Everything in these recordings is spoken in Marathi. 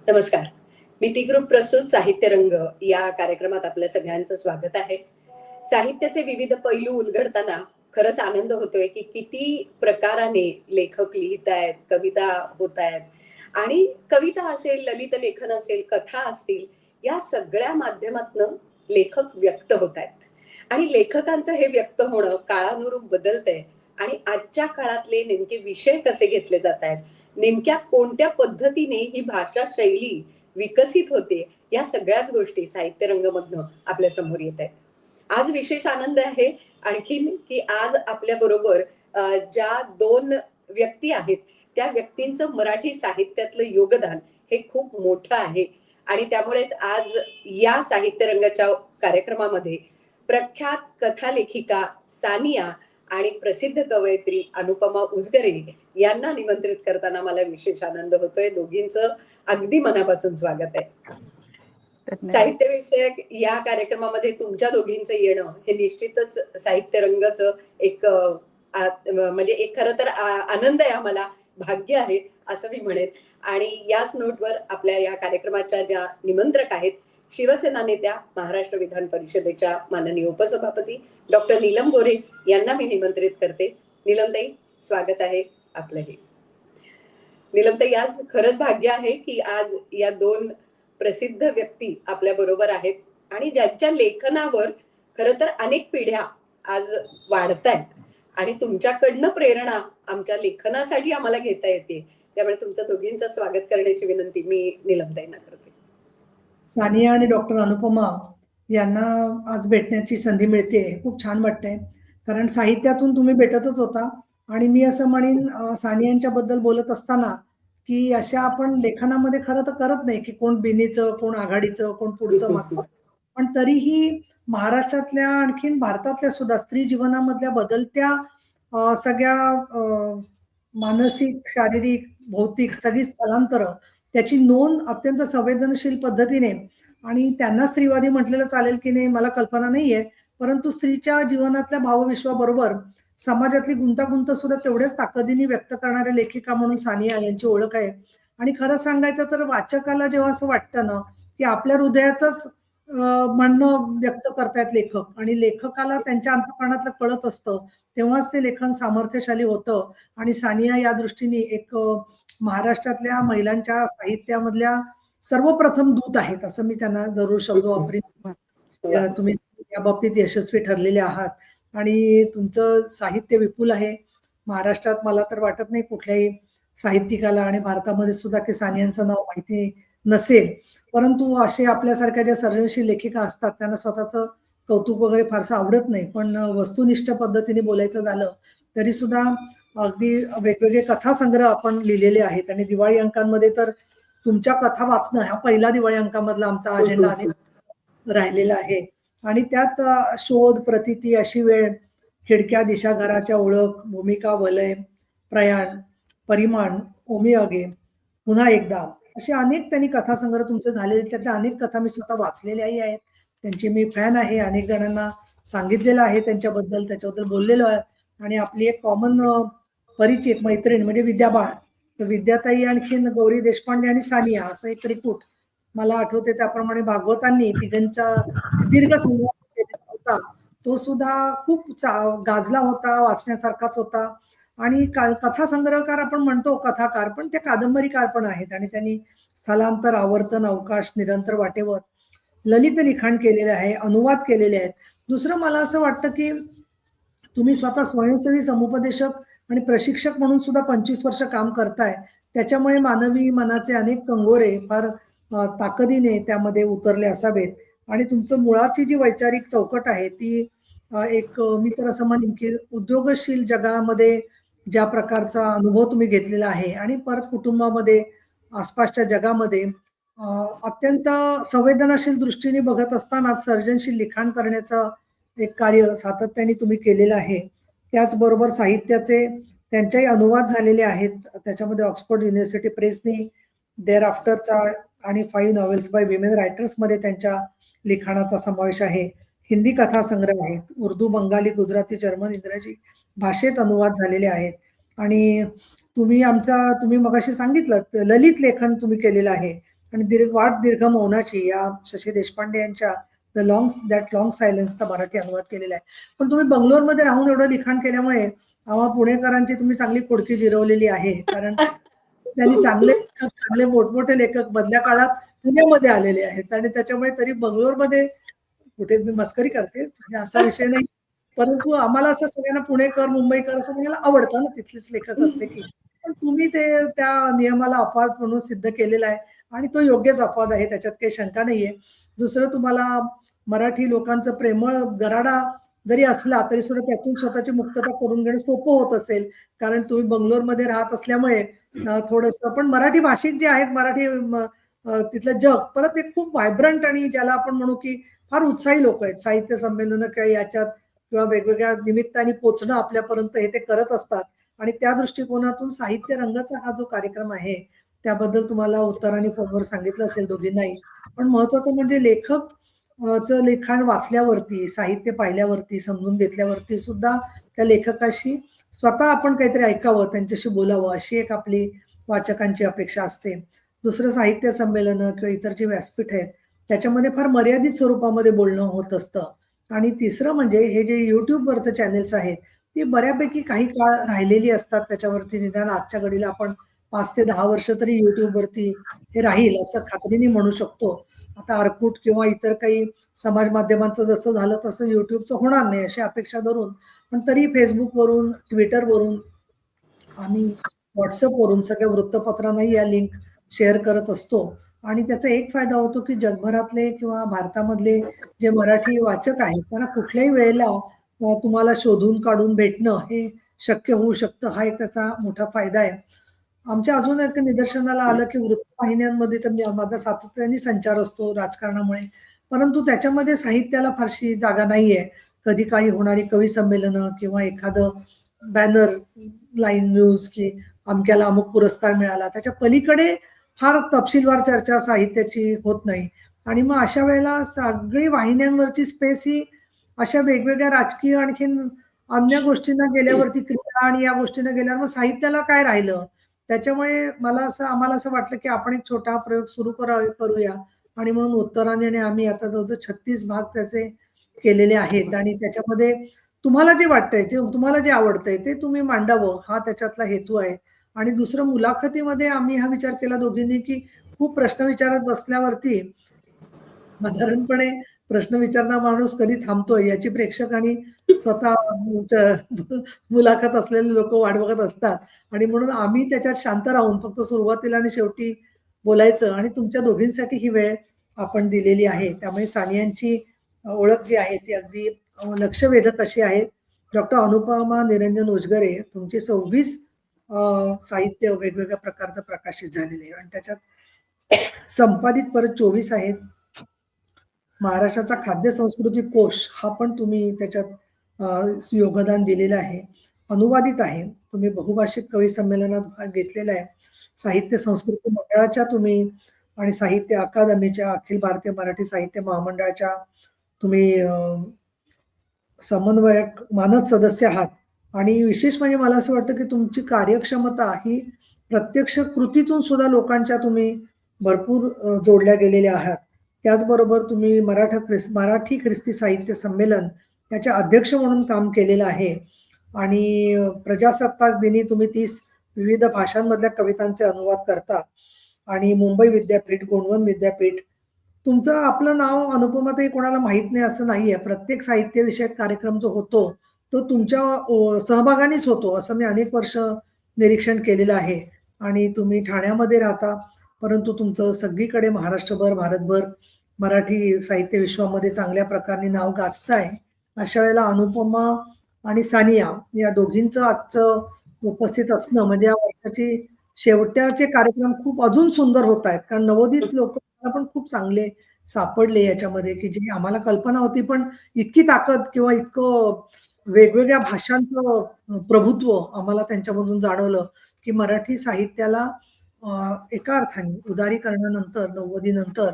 नमस्कार. मिती ग्रुप प्रस्तुत साहित्य रंग या कार्यक्रमात आपल्या सगळ्यांचं स्वागत आहे. साहित्याचे विविध पैलू उलगडताना खरंच आनंद होतोय, की किती प्रकाराने लेखक लिहितायत, कविता होतायत आणि कविता असेल, ललित लेखन असेल, कथा असतील, या सगळ्या माध्यमातनं लेखक व्यक्त होतायत आणि लेखकांचं हे व्यक्त होणं काळानुरूप बदलतंय आणि आजच्या काळातले नेमके विषय कसे घेतले जातायत, नेमक्या कोणत्या पद्धतीने ही भाषा शैली विकसित होते, या सगळ्याच गोष्टी साहित्य रंगमधनं आपल्या समोर येत आहेत. आज विशेष आनंद आहे आणखीन, की आज आपल्या बरोबर ज्या 2 व्यक्ती आहेत, त्या व्यक्तींचं मराठी साहित्यातलं योगदान हे खूप मोठं आहे आणि त्यामुळेच आज या साहित्य रंगाच्या कार्यक्रमामध्ये प्रख्यात कथालेखिका सानिया आणि प्रसिद्ध कवयित्री अनुपमा उजगरे यांना निमंत्रित करताना मला विशेष आनंद होतोय. दोघींचं अगदी मनापासून स्वागत आहे. साहित्यविषयक या कार्यक्रमामध्ये तुमच्या दोघींचं येणं हे निश्चितच साहित्य रंगाचं एक म्हणजे एक खरं तर आनंद आहे, आम्हाला भाग्य आहे असं मी म्हणेन. आणि याच नोटवर आपल्या या कार्यक्रमाच्या ज्या निमंत्रक आहेत, शिवसेना नेत्या, महाराष्ट्र विधान परिषदेच्या माननीय उपसभापती डॉक्टर नीलम गोरे यांना मी निमंत्रित करते. नीलमताई, स्वागत आहे आपलंही. नीलमताई, आज खरंच भाग्य आहे की आज या 2 प्रसिद्ध व्यक्ती आपल्या बरोबर आहेत आणि ज्यांच्या लेखनावर खरं तर अनेक पिढ्या आज वाढतायत आणि तुमच्याकडनं प्रेरणा आमच्या लेखनासाठी आम्हाला घेता येते. त्यामुळे तुमचं दोघींचं स्वागत करण्याची विनंती मी नीलमताईंना करते. सानिया आणि डॉक्टर अनुपमा यांना आज भेटण्याची संधी मिळते, खूप छान वाटतंय. कारण साहित्यातून तुम्ही भेटतच होता आणि मी असं म्हणेन सानियांच्या बद्दल बोलत असताना की अशा आपण लेखनामध्ये खरं तर करत नाही की कोण बिनीचं, कोण आघाडीचं, कोण पुढचं मागचं, पण तरीही महाराष्ट्रातल्या आणखीन भारतातल्या सुद्धा स्त्री जीवनामधल्या बदलत्या सगळ्या मानसिक, शारीरिक, भौतिक सगळी स्थलांतरं त्याची नोंद अत्यंत संवेदनशील पद्धतीने, आणि त्यांना स्त्रीवादी म्हटलेलं चालेल की नाही मला कल्पना नाहीये, परंतु स्त्रीच्या जीवनातल्या भावविश्वाबरोबर समाजातली गुंतागुंत सुद्धा तेवढ्याच ताकदीने व्यक्त करणाऱ्या लेखिका म्हणून सानिया यांची ओळख आहे. आणि खरं सांगायचं तर वाचकाला जेव्हा असं वाटतं ना की आपल्या हृदयाचंच म्हणणं व्यक्त करतायत लेखक आणि लेखकाला त्यांच्या अंतःकरणातलं कळत असतं, तेव्हाच ते लेखन सामर्थ्यशाली होतं. आणि सानिया या दृष्टीने एक महाराष्ट्रातल्या महिलांच्या साहित्यामधल्या सर्वप्रथम दूत आहेत असं मी त्यांना जरूर शब्द वापरीन. तुम्ही या बाबतीत यशस्वी ठरलेले आहात आणि तुमचं साहित्य विपुल आहे. महाराष्ट्रात मला तर वाटत नाही कुठल्याही साहित्यिकाला आणि भारतामध्ये सुद्धा की सानियांचं नाव माहिती नसेल, परंतु असे आपल्यासारख्या ज्या सर्जनशील लेखिका असतात त्यांना स्वतःचं कौतुक वगैरे फारसं आवडत नाही, पण वस्तुनिष्ठ पद्धतीने बोलायचं झालं तरी सुद्धा अगदी वेगवेगळे कथासंग्रह आपण लिहिलेले आहेत आणि दिवाळी अंकांमध्ये तर तुमच्या कथा वाचणं हा पहिला दिवाळी अंकामधला आमचा अजेंडा राहिलेला आहे. आणि त्यात शोध, प्रतीती, अशी वेळ, खिडक्या, दिशा, घराच्या ओळख, भूमिका, वलय, प्रयाण, परिमाण, ओमी अगे, पुन्हा एकदा, असे अनेक त्यांनी कथासंग्रह तुमचे झालेले. त्यातल्या अनेक कथा मी स्वतः वाचलेल्याही आहेत, त्यांची मी फॅन आहे, अनेक जणांना सांगितलेलं आहे त्यांच्याबद्दल, त्याच्याबद्दल बोललेलो आहे. आणि आपली एक कॉमन परिचित मैत्रीण म्हणजे विद्याबाळ, तर विद्याताई आणखीन गौरी देशपांडे आणि सानिया असं एक त्रिकूट मला आठवते. त्याप्रमाणे भागवतांनी तिघांचा दीर्घ संवाद होता, तो सुद्धा खूप गाजला होता, वाचण्यासारखाच होता. आणि कथासंग्रहकार आपण म्हणतो कथाकार, पण ते कादंबरीकार पण आहेत आणि त्यांनी स्थलांतर, आवर्तन, अवकाश, निरंतर वाटेवर ललित लिखाण केलेले आहे, अनुवाद केलेले आहेत. दुसरं मला असं वाटतं की तुम्ही स्वतः स्वयंसेवी समुपदेशक आणि प्रशिक्षक म्हणून सुद्धा 25 वर्ष काम करताय, त्याच्यामुळे मानवी मनाचे अनेक कंगोरे फार ताकदीने त्यामध्ये उतरले असावेत. आणि तुमचं मुळाची जी वैचारिक चौकट आहे ती एक मी तर असं म्हणेन की उद्योगशील जगामध्ये ज्या प्रकारचा अनुभव तुम्ही घेतलेला आहे आणि परत कुटुंबामध्ये, आसपासच्या जगामध्ये अत्यंत संवेदनशील दृष्टीने बघत असताना सर्जनशील लिखाण करण्याचं एक कार्य सातत्याने तुम्ही केलेलं आहे. त्याचबरोबर साहित्याचे त्यांच्याही अनुवाद झालेले आहेत, त्याच्यामध्ये ऑक्सफोर्ड युनिव्हर्सिटी प्रेसने देअर आफ्टरचा आणि 5 नॉवेल्स बाय विमेन रायटर्स मध्ये त्यांच्या लिखाणाचा समावेश आहे. हिंदी कथासंग्रह आहेत, उर्दू, बंगाली, गुजराती, जर्मन, इंग्रजी भाषेत अनुवाद झालेले आहेत. आणि तुम्ही मगाशी सांगितलं ललित लेखन तुम्ही केलेलं आहे आणि दीर्घ मौनाची या शशी देशपांडे यांच्या दॅट लॉंग सायलेन्सचा मराठी अनुवाद केलेला आहे. पण तुम्ही बंगलोरमध्ये राहून एवढं लिखाण केल्यामुळे आम्हा पुणेकरांची तुम्ही चांगली खोडकी जिरवलेली आहे. कारण त्यांनी चांगले मोठमोठे लेखक मधल्या काळात पुण्यामध्ये आलेले आहेत आणि त्याच्यामुळे तरी बंगलोरमध्ये कुठे मी मस्करी करते म्हणजे असा विषय नाही. परंतु आम्हाला असं सगळ्यांना पुणेकर मुंबईकर असं म्हणायला आवडतं ना तिथलेच लेखक असले की. पण तुम्ही ते त्या नियमाला अपवाद म्हणून सिद्ध केलेला आहे आणि तो योग्यच अपवाद आहे, त्याच्यात काही शंका नाहीये. दुसरं तुम्हाला मराठी लोकांचं प्रेमळ गराडा जरी असला तरी सुद्धा त्यातून स्वतःची मुक्तता करून घेणं सोपं होत असेल, कारण तुम्ही बंगलोरमध्ये राहत असल्यामुळे थोडंसं. पण मराठी भाषिक जे आहेत तिथलं जग परत ते खूप व्हायब्रंट आणि ज्याला आपण म्हणू की फार उत्साही लोक आहेत. साहित्य संमेलन किंवा याच्यात किंवा वेगवेगळ्या निमित्ताने पोचणं आपल्यापर्यंत हे ते करत असतात आणि त्या दृष्टिकोनातून साहित्य रंगाचा हा जो कार्यक्रम आहे त्याबद्दल तुम्हाला उत्तराने फोनवर सांगितलं असेल दोघींनाही. पण महत्वाचं म्हणजे लेखक चं लिखाण वाचल्यावरती, साहित्य पाहिल्यावरती, समजून घेतल्यावरती सुद्धा त्या लेखकाशी स्वतः आपण काहीतरी ऐकावं, त्यांच्याशी बोलावं अशी एक आपली वाचकांची अपेक्षा असते. दुसरं साहित्य संमेलन किंवा इतर जे व्यासपीठ आहेत त्याच्यामध्ये फार मर्यादित स्वरूपामध्ये बोलणं होत असतं. आणि तिसरं म्हणजे हे जे युट्यूबवरचे चॅनेल्स आहेत ती बऱ्यापैकी काही काळ राहिलेली असतात त्याच्यावरती. निदान आजच्या घडीला आपण 5 ते 10 वर्ष तरी युट्यूबवरती हे राहील असं खात्रीने म्हणू शकतो. आता अर्कुट किंवा इतर काही समाज माध्यमांचं जसं झालं तसं युट्यूबचं होणार नाही अशी अपेक्षा धरून, पण तरी फेसबुकवरून, ट्विटरवरून आम्ही व्हॉट्सअपवरून सगळ्या वृत्तपत्रांनाही या लिंक शेअर करत असतो. आणि त्याचा एक फायदा होतो की जगभरातले किंवा भारतामधले जे मराठी वाचक आहेत त्यांना कुठल्याही वेळेला तुम्हाला शोधून काढून भेटणं हे शक्य होऊ शकतं. हा एक त्याचा मोठा फायदा आहे. आमच्या अजून एक निदर्शनाला आलं की वृत्तवाहिन्यांमध्ये तर माझा सातत्याने संचार असतो राजकारणामुळे, परंतु त्याच्यामध्ये साहित्याला फारशी जागा नाहीये. कधी काळी होणारी कवी संमेलनं किंवा एखादं बॅनर लाईन न्यूज की अमक्याला अमुक पुरस्कार मिळाला, त्याच्या पलीकडे फार तपशीलवार चर्चा साहित्याची होत नाही. आणि मग अशा वेळेला सगळी वाहिन्यांवरची स्पेस ही अशा वेगवेगळ्या राजकीय आणखीन अन्य गोष्टींना गेल्यावरती, क्रीडा आणि या गोष्टींना गेल्यावर मग साहित्याला काय राहिलं. त्याच्यामुळे आम्हाला असं वाटलं की आपण एक छोटा प्रयोग सुरू करूया. आणि म्हणून उत्तराने आणि आम्ही आता जवळजवळ 36 भाग त्याचे केलेले आहेत आणि त्याच्यामध्ये तुम्हाला जे वाटतंय ते तुम्हाला जे आवडतंय ते तुम्ही मांडावं हा त्याच्यातला हेतू आहे. आणि दुसरं मुलाखतीमध्ये आम्ही हा विचार केला दोघींनी की खूप प्रश्न विचारत बसल्यावरती साधारणपणे प्रश्न विचारणारा माणूस कधी थांबतोय याची प्रेक्षक आणि स्वतः मुलाखत असलेले लोक वाट बघत असतात. आणि म्हणून आम्ही त्याच्यात शांत राहून फक्त सुरुवातीला आणि शेवटी बोलायचं आणि तुमच्या दोघींसाठी ही वेळ आपण दिलेली आहे. त्यामुळे सानियांची ओळख जी आहे ती अगदी लक्षवेधक अशी आहे. डॉक्टर अनुपमा निरंजन उजगरे तुमची 26 साहित्य वेगवेगळ्या प्रकारचं प्रकाशित झालेले आहे आणि त्याच्यात संपादित परत 24 आहेत. महाराष्ट्राचा खाद्य संस्कृती कोश हा पण तुम्ही त्याच्यात योगदान दिलेलं आहे. अनुवादित आहे. तुम्ही बहुभाषिक कवी संमेलनात भाग घेतलेला आहे. साहित्य संस्कृती मंडळाच्या तुम्ही आणि साहित्य अकादमीच्या अखिल भारतीय मराठी साहित्य महामंडळाच्या तुम्ही समन्वयक मानद सदस्य आहात. आणि विशेष म्हणजे मला असं वाटतं की तुमची कार्यक्षमता ही प्रत्यक्ष कृतीतून सुद्धा लोकांच्या तुम्ही भरपूर जोडल्या गेलेल्या आहात. त्याचबरोबर तुम्ही मराठी ख्रिस्ती साहित्य संमेलन याच्या अध्यक्ष म्हणून काम केलेलं आहे. आणि प्रजासत्ताक दिनी तुम्ही 30 विविध भाषांमधल्या कवितांचे अनुवाद करता. आणि मुंबई विद्यापीठ, गोंडवन विद्यापीठ, तुमचं आपलं नाव अनुपमाताई कोणाला माहित नाही असं नाहीये. प्रत्येक साहित्य विषयक कार्यक्रम जो होतो तो तुमच्या सहभागानेच होतो असं मी अनेक वर्ष निरीक्षण केलेलं आहे. आणि तुम्ही ठाण्यामध्ये राहता, परंतु तुमचं सगळीकडे महाराष्ट्रभर, भारतभर मराठी साहित्य विश्वामध्ये चांगल्या प्रकारे नाव गाजताय. अशा वेळेला अनुपमा आणि सानिया या दोघींचं आजचं उपस्थित असणं म्हणजे या वर्षाची शेवटचे कार्यक्रम खूप अजून सुंदर होत आहेत. कारण नवोदित लोक पण खूप चांगले सापडले याच्यामध्ये की जी आम्हाला कल्पना होती, पण इतकी ताकद किंवा इतकं वेगवेगळ्या भाषांचं प्रभुत्व आम्हाला त्यांच्यामधून जाणवलं की मराठी साहित्याला एका अर्थाने उदारीकरणानंतर, नव्वदीनंतर,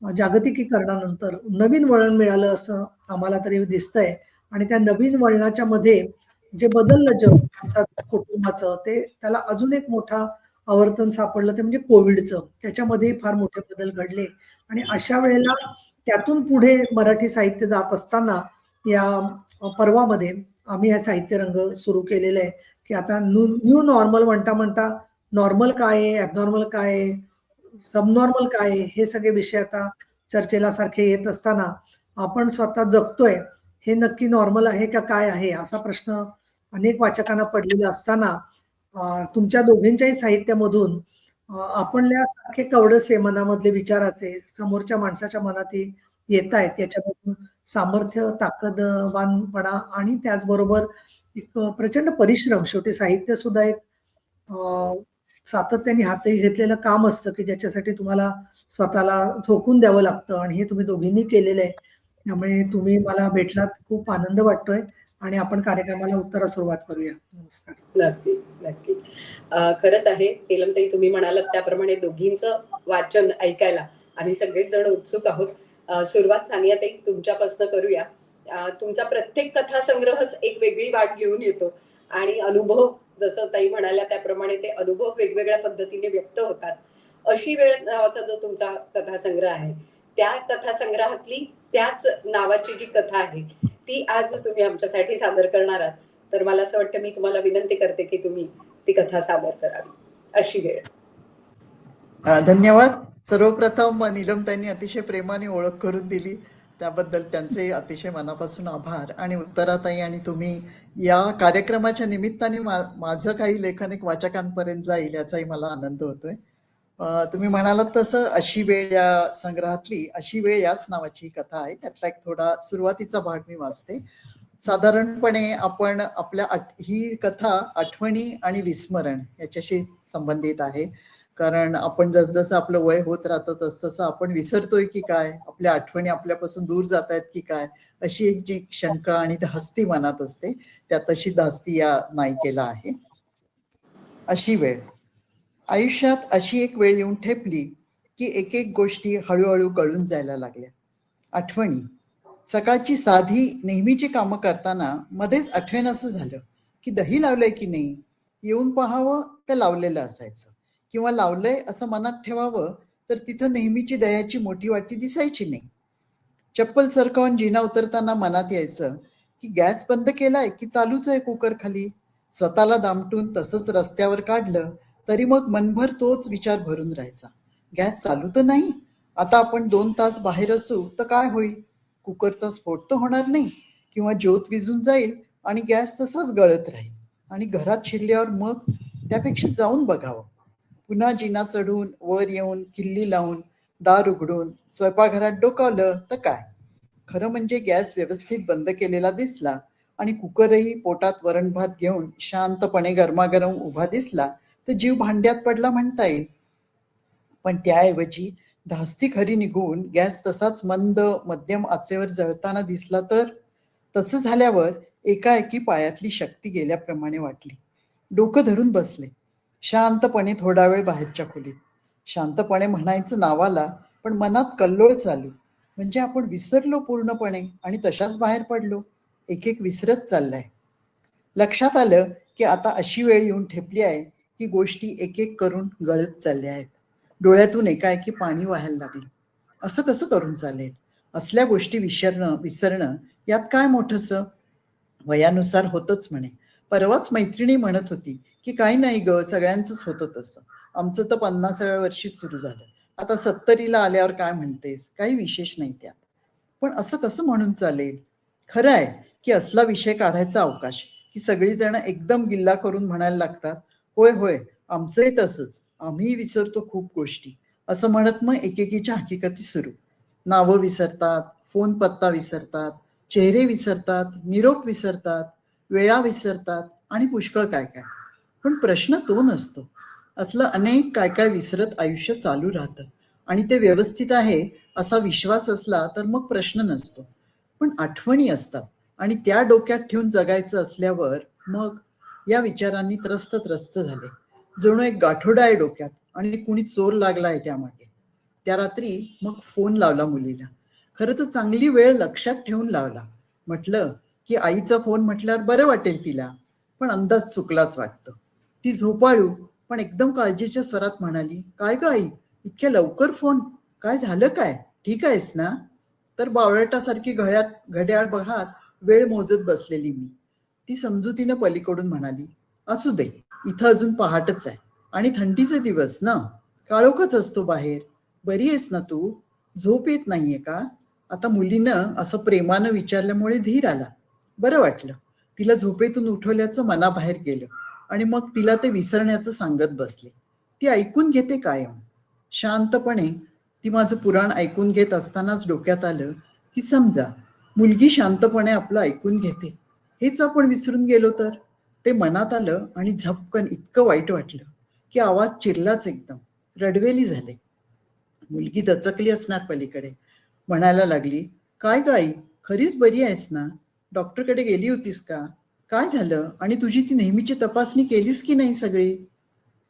जागतिकीकरणानंतर नवीन वळण मिळालं असं आम्हाला तरी दिसतंय. आणि त्या नवीन वळणाच्या मध्ये जे बदललं जग कुटुंबाचं ते त्याला अजून एक मोठा आवर्तन सापडलं ते म्हणजे कोविडचं. त्याच्यामध्येही फार मोठे बदल घडले आणि अशा वेळेला त्यातून पुढे मराठी साहित्य जात असताना या पर्वामध्ये आम्ही हा साहित्य रंग सुरू केलेला आहे, की आता न्यू नॉर्मल म्हणता म्हणता नॉर्मल काय आहे, ॲबनॉर्मल काय आहे, सबनॉर्मल काय आहे, हे सगळे विषय आता चर्चेला सारखे येत असताना आपण स्वतः जगतोय हे नक्की नॉर्मल आहे का काय आहे असा प्रश्न अनेक वाचकांना पडलेला असताना तुमच्या दोघींच्याही साहित्यामधून आपल्यासारखे कवडसे मनामधले विचाराचे समोरच्या माणसाच्या मनात येत आहेत याच्यामधून सामर्थ्य, ताकदवानपणा आणि त्याचबरोबर एक प्रचंड परिश्रम. शेवटी साहित्य सुद्धा एक सातत्याने हाती घेतलेलं काम असतं, की ज्याच्यासाठी तुम्हाला स्वतःला झोकून द्यावं लागतं आणि हे तुम्ही दोघींनी केलेलं आहे. त्यामुळे तुम्ही मला भेटलात, खूप आनंद वाटतोय आणि आपण कार्यक्रमाला उत्तरास सुरुवात करूया. नमस्कार. नक्की, नक्की. खरंच आहे, नीलमताई तुम्ही म्हणालात त्याप्रमाणे दोघींचं वाचन ऐकायला आम्ही सगळेच जण उत्सुक आहोत. सुरुवात सानियाताई तुमच्यापासून करूया. तुमचा प्रत्येक कथासंग्रहच एक वेगळी वाट घेऊन येतो आणि अनुभव जसं ताई म्हणाल्या त्याप्रमाणे ते अनुभव वेगवेगळ्या पद्धतीने व्यक्त होतात. अशी वेळ नावाचा जो तुमचा कथासंग्रह आहे, त्या कथासंग्रहातली त्याच नावाची जी कथा आहे ती आज तुम्ही आमच्यासाठी सादर करणार आहात. तर मला असं वाटतं मी तुम्हाला विनंती करते की तुम्ही ती कथा सादर करावी. अशी वेळ. धन्यवाद. सर्वप्रथम नीलमताईंनी अतिशय प्रेमाने ओळख करून दिली त्याबद्दल त्यांचे अतिशय मनापासून आभार. आणि उत्तराताई आणि तुम्ही या कार्यक्रमाच्या निमित्ताने माझं काही लेखन एक वाचकांपर्यंत जाईल याचाही मला आनंद होतोय. तुम्ही म्हणालात तसं अशी वेळ या संग्रहातली अशी वेळ याच नावाची कथा आहे. त्यातला एक थोडा सुरुवातीचा भाग मी वाचते. साधारणपणे आपण ही कथा आठवणी आणि विस्मरण याच्याशी संबंधित आहे. कारण आपण जसजसं आपलं वय होत राहतं तसतसं आपण विसरतोय की काय, आपल्या आठवणी आपल्यापासून दूर जात आहेत की काय, अशी एक जी शंका आणि धास्ती मनात असते, त्या तशी धास्ती या नायिकेला आहे. अशी वेळ. आयुष्यात अशी एक वेळ येऊन ठेपली की एक एक गोष्टी हळूहळू गळून जायला लागल्या. आठवणी. सकाळची साधी नेहमीची कामं करताना मध्येच आठवेन असं झालं की दही लावलंय की नाही. येऊन पाहावं तर लावलेलं असायचं, किंवा लावलंय असं मनात ठेवावं तर तिथं नेहमीची दह्याची मोठी वाटी दिसायची नाही. चप्पल सरकवून जिना उतरताना मनात यायचं की गॅस बंद केलाय की चालूच आहे कुकर खाली. स्वतःला दामटून तसंच रस्त्यावर काढलं तरी मग मनभर तोच विचार भरून राहायचा, गॅस चालू तर नाही. आता आपण 2 तास बाहेर असू तर काय होईल, कुकरचा स्फोट तर होणार नाही, किंवा ज्योत विझून जाईल आणि गॅस तसाच गळत राहील. आणि घरात शिरल्यावर मग त्यापेक्षा जाऊन बघावं. पुन्हा जिना चढून वर येऊन किल्ली लावून दार उघडून स्वयंपाकघरात डोकावलं तर काय, खरं म्हणजे गॅस व्यवस्थित बंद केलेला दिसला आणि कुकरही पोटात वरण भात घेऊन शांतपणे गरमागरम उभा दिसला तर जीव भांड्यात पडला म्हणता येईल. पण त्याऐवजी धास्ती खरी निघून गॅस तसाच मंद मध्यम आचेवर जळताना दिसला तर. तसं झाल्यावर एकाएकी पायातली शक्ती गेल्याप्रमाणे वाटली. डोकं धरून बसले. शांतपणे थोडा वेळ बाहेरच्या खोलीत. शांतपणे म्हणायचं नावाला, पण मनात कल्लोळ चालू. म्हणजे आपण विसरलो पूर्णपणे आणि तशाच बाहेर पडलो. एक एक विसरत चाललाय. लक्षात आलं की आता अशी वेळ येऊन ठेपली आहे की गोष्टी एक एक करून गळत चालल्या आहेत. डोळ्यातून एकाएकी पाणी व्हायला लागलं. असं कसं करून चालेल. असल्या गोष्टी विसरणं यात काय मोठंसं. वयानुसार होतच म्हणे. परवाच मैत्रिणी म्हणत होती की काही नाही ग, सगळ्यांचंच होतं तसं. आमचं तर 50व्या वर्षी सुरू झालं. आता 70ला आल्यावर काय म्हणतेस, काही विशेष नाही त्यात. पण असं कसं म्हणून चालेल. खरं आहे की असला विषय काढायचा अवकाश की सगळीजण एकदम गिल्ला करून म्हणायला लागतात, होय होय आमचंही तसंच, आम्ही विसरतो खूप गोष्टी, असं म्हणत मग एकेकीच्या हकीकती सुरू. नावं विसरतात, फोन पत्ता विसरतात, चेहरे विसरतात, निरोप विसरतात, वेळा विसरतात आणि पुष्कळ काय काय. पण प्रश्न तो नसतो. असलं अनेक काय काय विसरत आयुष्य चालू राहतं आणि ते व्यवस्थित आहे असा विश्वास असला तर मग प्रश्न नसतो. पण आठवणी असतात आणि त्या डोक्यात ठेवून जगायचं असल्यावर मग या विचारांनी त्रस्त झाले. जणू एक गाठोडा आहे डोक्यात आणि कुणी चोर लागला आहे त्यामागे. त्या रात्री मग फोन लावला मुलीला. खरं तर चांगली वेळ लक्षात ठेवून लावला. म्हटलं की आईचा फोन म्हटल्यावर बरं वाटेल तिला, पण अंदाज चुकलाच वाटतं. ती झोपाळू पण एकदम काळजीच्या स्वरात म्हणाली, काय ग आई, इतक्या लवकर फोन? काय झालं काय? ठीक आहेस ना? तर बावळटासारखी घड्याळ बघत वेळ मोजत बसलेली मी. ती समजुतीनं पलीकडून म्हणाली, असू दे, इथं अजून पहाटच आहे आणि थंडीचे दिवस ना, काळोखच असतो बाहेर. बरी आहेस ना तू? झोप येत नाहीये का? आता मुलीनं असं प्रेमानं विचारल्यामुळे धीर आला. बरं वाटलं. तिला झोपेतून उठवल्याचं मनाबाहेर गेलं आणि मग तिला ते विसरण्याचं सांगत बसले. ती ऐकून घेते कायम. शांतपणे ती माझं पुराण ऐकून घेत असतानाच डोक्यात आलं की समजा मुलगी शांतपणे आपलं ऐकून घेते, हेच आपण विसरून गेलो तर? ते मनात आलं आणि झपकन इतकं वाईट वाटलं की आवाज चिरलाच एकदम. रडवेली झाले. मुलगी दचकली असणार पलीकडे. म्हणायला लागली, काय ग आई, खरीच बरी आहेस ना? डॉक्टरकडे गेली होतीस का? काय झालं? आणि तुझी ती नेहमीची तपासणी केलीस की नाही सगळी?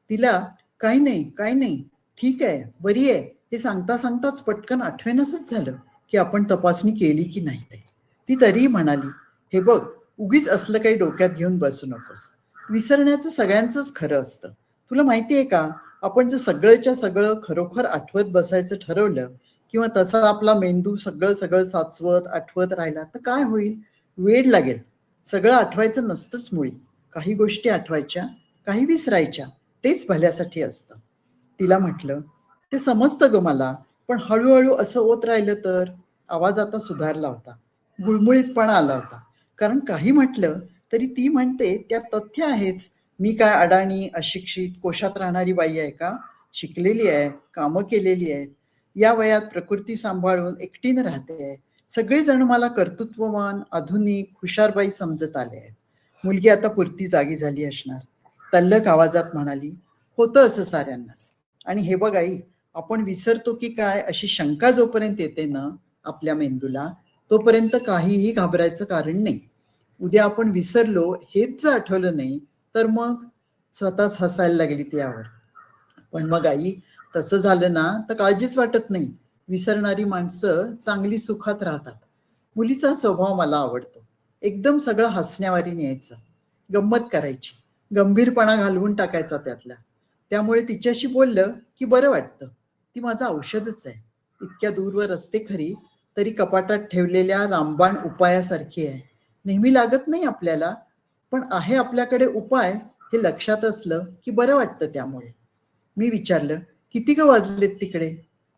तिला काही नाही, काही नाही, ठीक आहे, बरी आहे, हे सांगता सांगताच पटकन आठवेनसच झालं की आपण तपासणी केली की नाही ते. ती तरीही म्हणाली, हे बघ, उगीच असलं काही डोक्यात घेऊन बसू नकोस. विसरण्याचं सगळ्यांचंच खरं असतं. तुला माहिती आहे का, आपण जर सगळंच्या सगळं खरोखर आठवत बसायचं ठरवलं किंवा तसा आपला मेंदू सगळं सगळं साचवत आठवत राहिला तर काय होईल? वेळ लागेल. सगळं आठवायचं नसतंच मुळी. काही गोष्टी आठवायच्या, काही विसरायच्या. तेच भल्यासाठी असतं. तिला म्हटलं, ते समजतं ग मला, पण हळूहळू असं होत राहिलं तर? आवाज आता सुधारला होता. गुळमुळीतपणा आला होता. कारण काही म्हटलं तरी ती म्हणते त्यात तथ्य आहेच. मी काय अडाणी, अशिक्षित, कोशात राहणारी बाई आहे का? शिकलेली आहे, कामं केलेली आहेत. या वयात प्रकृती सांभाळून एकटीनं राहते आहे. सगळेजण मला कर्तृत्ववान, आधुनिक, हुशारबाई समजत आले आहेत. मुलगी आता पुरती जागी झाली असणार. तल्लख आवाजात म्हणाली, होतं असं साऱ्यांनाच. आणि हे बघ आई, आपण विसरतो की काय अशी शंका जोपर्यंत येते ना आपल्या मेंदूला, तोपर्यंत काहीही घाबरायचं कारण नाही. उद्या आपण विसरलो हेच जर आठवलं नाही तर मग स्वतःच हसायला लागली त्यावर. पण मग आई, तसं झालं ना तर काळजीच वाटत नाही. विसरणारी माणसं चांगली सुखात राहतात. मुलीचा स्वभाव मला आवडतो. एकदम सगळं हसण्यावारी न्यायचं, गंमत करायची, गंभीरपणा घालवून टाकायचा त्यातला. त्यामुळे तिच्याशी बोललं की बरं वाटतं. ती माझं औषधच आहे. इतक्या दूरवर असते खरी, तरी कपाटात ठेवलेल्या रामबाण उपायासारखी आहे. नेहमी लागत नाही आपल्याला, पण आहे आपल्याकडे उपाय हे लक्षात असलं की बरं वाटतं त्यामुळे. मी विचारलं, किती ग वाजलेत तिकडे?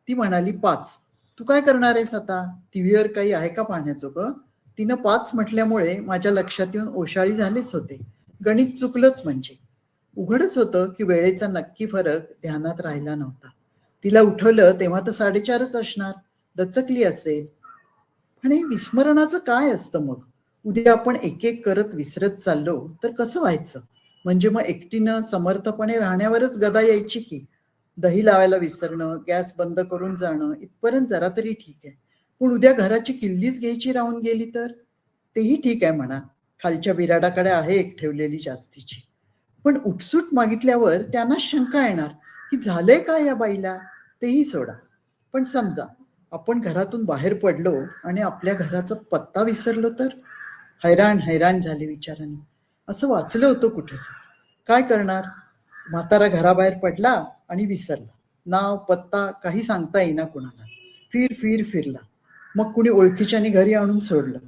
ती म्हणाली, 5. तू काय करणार आहेस आता? टीव्हीवर काही आहे का पाहण्याजोगं? तिनं 5 म्हटल्यामुळे माझ्या लक्षात येऊन ओशाळी झालेच होते. गणित चुकलंच म्हणजे. उघडच होतं की वेळेचा नक्की फरक ध्यानात राहिला नव्हता. तिला उठवलं तेव्हा तर 4:30च असणार. दचकली असेल. पण हे विस्मरणाचं काय असतं मग? उद्या आपण एक एक करत विसरत चाललो तर कसं व्हायचं? म्हणजे मग एकटीनं समर्थपणे राहण्यावरच गदा यायची की? दही लावायला विसरणं, गॅस बंद करून जाणं, इथपर्यंत जरा तरी ठीक आहे. पण उद्या घराची किल्लीच घ्यायची राहून गेली तर? तेही ठीक आहे म्हणा. खालच्या बिराडाकडे आहे एक ठेवलेली जास्तीची. पण उठसूट मागितल्यावर त्यांनाच शंका येणार की झालंय काय या बाईला? तेही सोडा. पण समजा आपण घरातून बाहेर पडलो आणि आपल्या घराचा पत्ता विसरलो तर? हैराण हैराण झाले विचाराने. असं वाचलं होतं कुठेच. काय करणार? म्हातारा घराबाहेर पडला आणि विसरला. नाव पत्ता काही सांगता येईना कुणाला. फिरला. मग कुणी ओळखीच्यानी घरी आणून सोडलं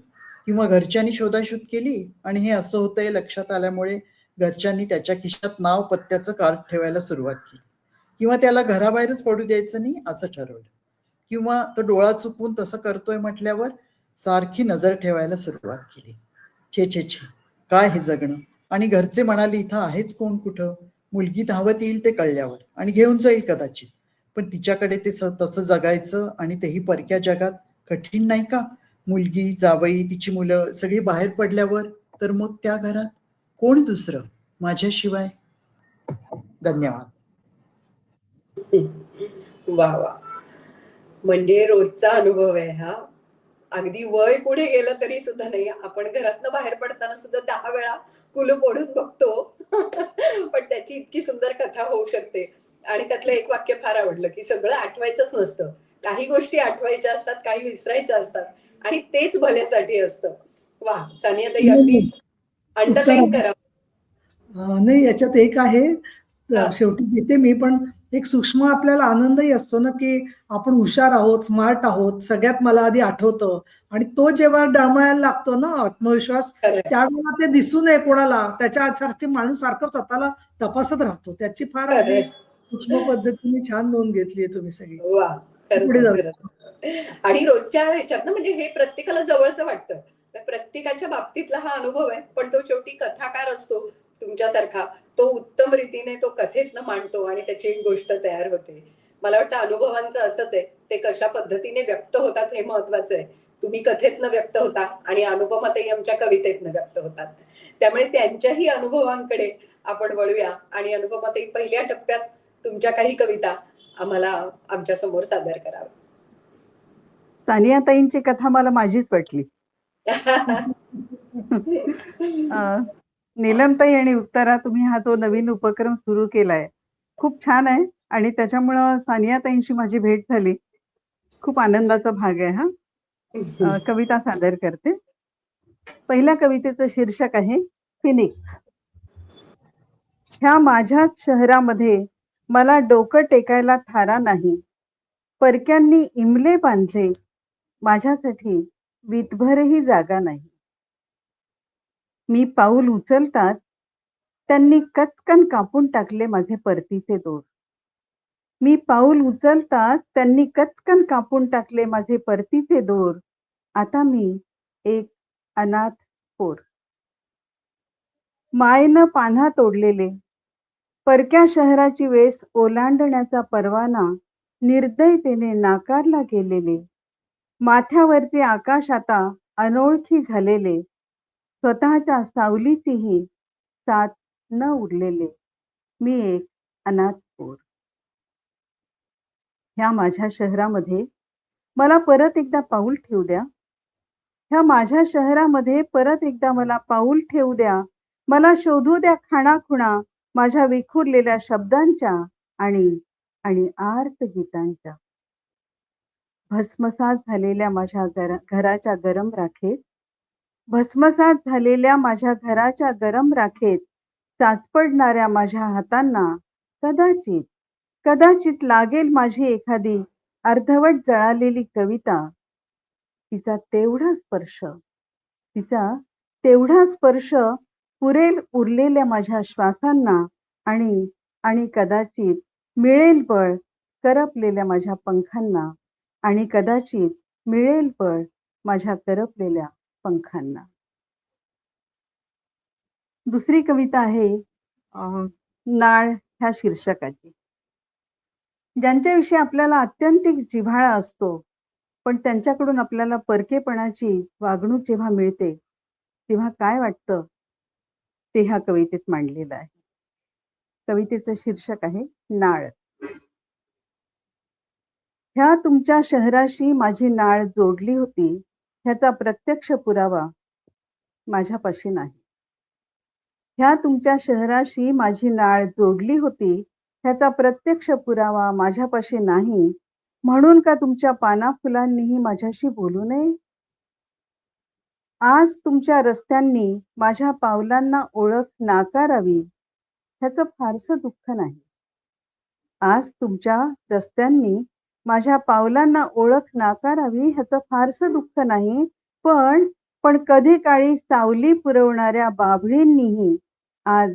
किंवा घरच्यांनी शोधाशोध केली आणि हे असं होतंय लक्षात आल्यामुळे घरच्यांनी त्याच्या खिशात नाव पत्त्याचं कार्ड ठेवायला सुरुवात केली किंवा त्याला घराबाहेरच पडू द्यायचं नाही असं ठरवलं किंवा तो डोळा चुकवून तसं करतोय म्हटल्यावर सारखी नजर ठेवायला सुरुवात केली. छे, काय हे जगणं. आणि घरचे म्हणाले, इथं आहेच कोण कुठं? मुलगी धावत येईल ते कळल्यावर आणि घेऊन जाईल कदाचित. पण तिच्याकडे ते तसं जगायचं आणि तेही परक्या जगात कठीण नाही का? मुलगी, जावई, तिची मुलं सगळी बाहेर पडल्यावर तर मग त्या घरात कोण दुसरं माझ्याशिवाय? धन्यवाद. वा वा. म्हणजे रोजचा अनुभव आहे हा. अगदी वय पुढे गेलं तरी सुद्धा नाही, आपण घरातनं बाहेर पडताना सुद्धा 10 वेळा कुलूप ओढून बघतो. पण त्याची इतकी सुंदर कथा होऊ शकते. आणि त्यातलं एक वाक्य फार आवडलं की सगळं आठवायचंच नसतं. काही गोष्टी आठवायच्या असतात, काही विसरायच्या असतात आणि तेच भल्यासाठी असतं. वा, सानियाताई नाही, अगदी नाही. उत्तर अंडरलाईन करा. नाही, याच्यात एक आहे. हा. शेवटी देते मी, पण एक सूक्ष्म आपल्याला आनंदही असतो ना, की आपण हुशार आहोत, स्मार्ट आहोत. सगळ्यात मला आधी आठवतं आणि तो जेव्हा डळमळायला लागतो ना आत्मविश्वास, खरंय. त्यावेळेला ते दिसू नये कोणाला. त्याच्यासारखी माणूस सारखं स्वतःला तपासत राहतो. त्याची फार अगदी खरंय. सूक्ष्म पद्धतीने छान नोंद घेतली तुम्ही सगळी. वा, खरंच पुढे आहे, जाऊ. खरंच आहे. आणि रोजच्या ह्याच्यात ना म्हणजे हे प्रत्येकाला जवळचं वाटतं. प्रत्येकाच्या बाबतीतला हा अनुभव आहे, पण तो शेवटी कथाकार असतो तुमच्यासारखा. तो उत्तम रीतीने तो कथेतनं मांडतो आणि त्याची एक गोष्ट तयार होते. मला वाटतं अनुभवांचं असंच आहे. ते कशा पद्धतीने व्यक्त होतात हे महत्वाचं आहे. तुम्ही कथेतनं व्यक्त होता आणि अनुपमाताई आमच्या कवितेतनं व्यक्त होतात. त्यामुळे त्यांच्याही अनुभवांकडे आपण वळूया आणि अनुपमाताई पहिल्या टप्प्यात तुमच्या काही कविता आम्हाला आमच्या समोर सादर करावं. सानियाताईंची कथा मला माझीच वाटली. नीलमताई आणि उत्तरा, तुम्ही हा जो नवीन उपक्रम सुरू केलाय खूप छान आहे आणि त्याच्यामुळं सानियाताईंशी माझी भेट झाली. खूप आनंदाचा भाग आहे हा. कविता सादर करते. पहिल्या कवितेचं शीर्षक आहे फिनिक्स. ह्या माझ्याच शहरामध्ये मला डोकं टेकायला थारा नाही. परक्यांनी इमले बांधले, माझ्यासाठी वीतभरही जागा नाही. मी पाऊल उचलताच त्यांनी कचकन कापून टाकले माझे परतीचे दोर. मी पाऊल उचलताच त्यांनी कचकन कापून टाकले माझे परतीचे दोर. आता मी एक अनाथ पोर. मायेनं पान्हा तोडलेले, परक्या शहराची वेस ओलांडण्याचा परवाना निर्दयतेने नाकारला गेलेले, माथ्यावरचे आकाश आता अनोळखी झालेले, स्वतःच्या सावलीचीही साथ न उरलेले, मी एक अनाथ पोर. ह्या माझ्या शहरामध्ये मला परत एकदा पाऊल ठेवू द्या. ह्या माझ्या शहरामध्ये परत एकदा मला पाऊल ठेवू द्या. मला शोधू द्या खाणाखुणा माझ्या विखुरलेल्या शब्दांच्या आणि आर्त गीतांच्या. भस्मसात झालेल्या माझ्या घराच्या गरम राखेत, भस्मसात झालेल्या माझ्या घराच्या गरम राखेत चाचपडणाऱ्या माझ्या हातांना कदाचित कदाचित लागेल माझी एखादी अर्धवट जळालेली कविता. तिचा तेवढा स्पर्श पुरेल उरलेल्या माझ्या श्वासांना आणि कदाचित मिळेल बळ करपलेल्या माझ्या पंखांना आणि कदाचित मिळेल बळ माझ्या करपलेल्या पंखांना. दुसरी कविता आहे नाळ ह्या शीर्षकाची. ज्यांच्याविषयी आपल्याला अत्यंतिक जिव्हाळा असतो, पण त्यांच्याकडून आपल्याला परकेपणाची वागणूक जेव्हा मिळते तेव्हा काय वाटतं ते ह्या कवितेत मांडलेलं आहे. कवितेचं शीर्षक आहे नाळ. ह्या तुमच्या शहराशी माझी नाळ जोडली होती, ह्याचा प्रत्यक्ष पुरावा माझ्यापाशी नाही. ह्या तुमच्या शहराशी माझी नाळ जोडली होती, ह्याचा प्रत्यक्ष पुरावा माझ्यापाशी नाही. म्हणून का तुमच्या पानाफुलांनीही माझ्याशी बोलू नये? आज तुमच्या रस्त्यांनी माझ्या पावलांना ओळख नाकारावी, ह्याचं फारसं दुःख नाही. आज तुमच्या रस्त्यांनी माझ्या पावलांना ओळख नाकारावी, ह्याचं फारसं दुःख नाही. पण कधी काळी सावली पुरवणाऱ्या बाभळींनीही आज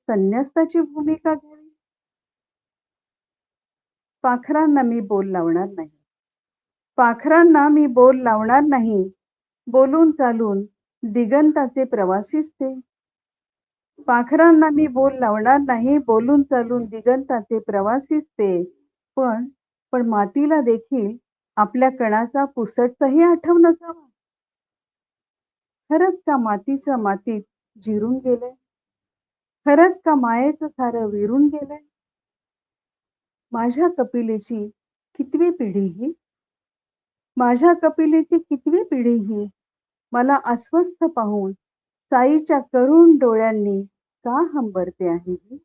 संन्यस्ताची भूमिका घ्यावी. पाखरांना मी बोल लावणार नाही. पाखरांना मी बोल लावणार नाही. बोलून चालून दिगंताचे प्रवासीच ते. पाखरांना मी बोल लावणार नाही. बोलून चालून दिगंताचे प्रवासीच ते. पण मातीला देखील आपल्या कणाचा पुसटचाही आठव नसावा. खरंच का मातीचं मातीत जिरून गेलंय? खरंच का मायेचं सारं विरून गेलंय? माझ्या कपिलेची कितवी पिढी ही? माझ्या कपिलेची कितवी पिढी ही? मला अस्वस्थ पाहून साईच्या करुण डोळ्यांनी का हंबरते आहे ही?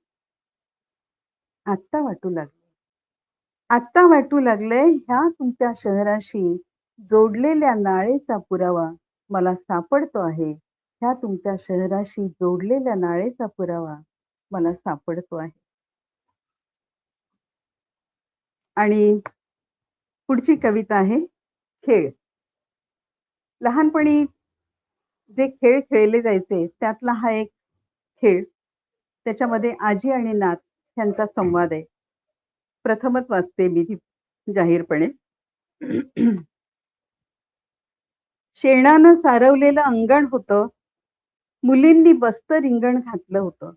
आत्ता वाटू लागले ह्या तुमच्या शहराशी जोडलेल्या नाळेचा पुरावा मला सापडतो आहे. ह्या तुमच्या शहराशी जोडलेल्या नाळेचा पुरावा मला सापडतो आहे. आणि पुढची कविता आहे खेळ. लहानपणी जे खेळ खेळले जायचे त्यातला हा एक खेळ. त्याच्यामध्ये आजी आणि नात यांचा संवाद आहे. प्रथमच वाचते मी ती जाहीरपणे. शेणानं सारवलेलं अंगण होतं, मुलींनी बस्त रिंगण घातलं होतं.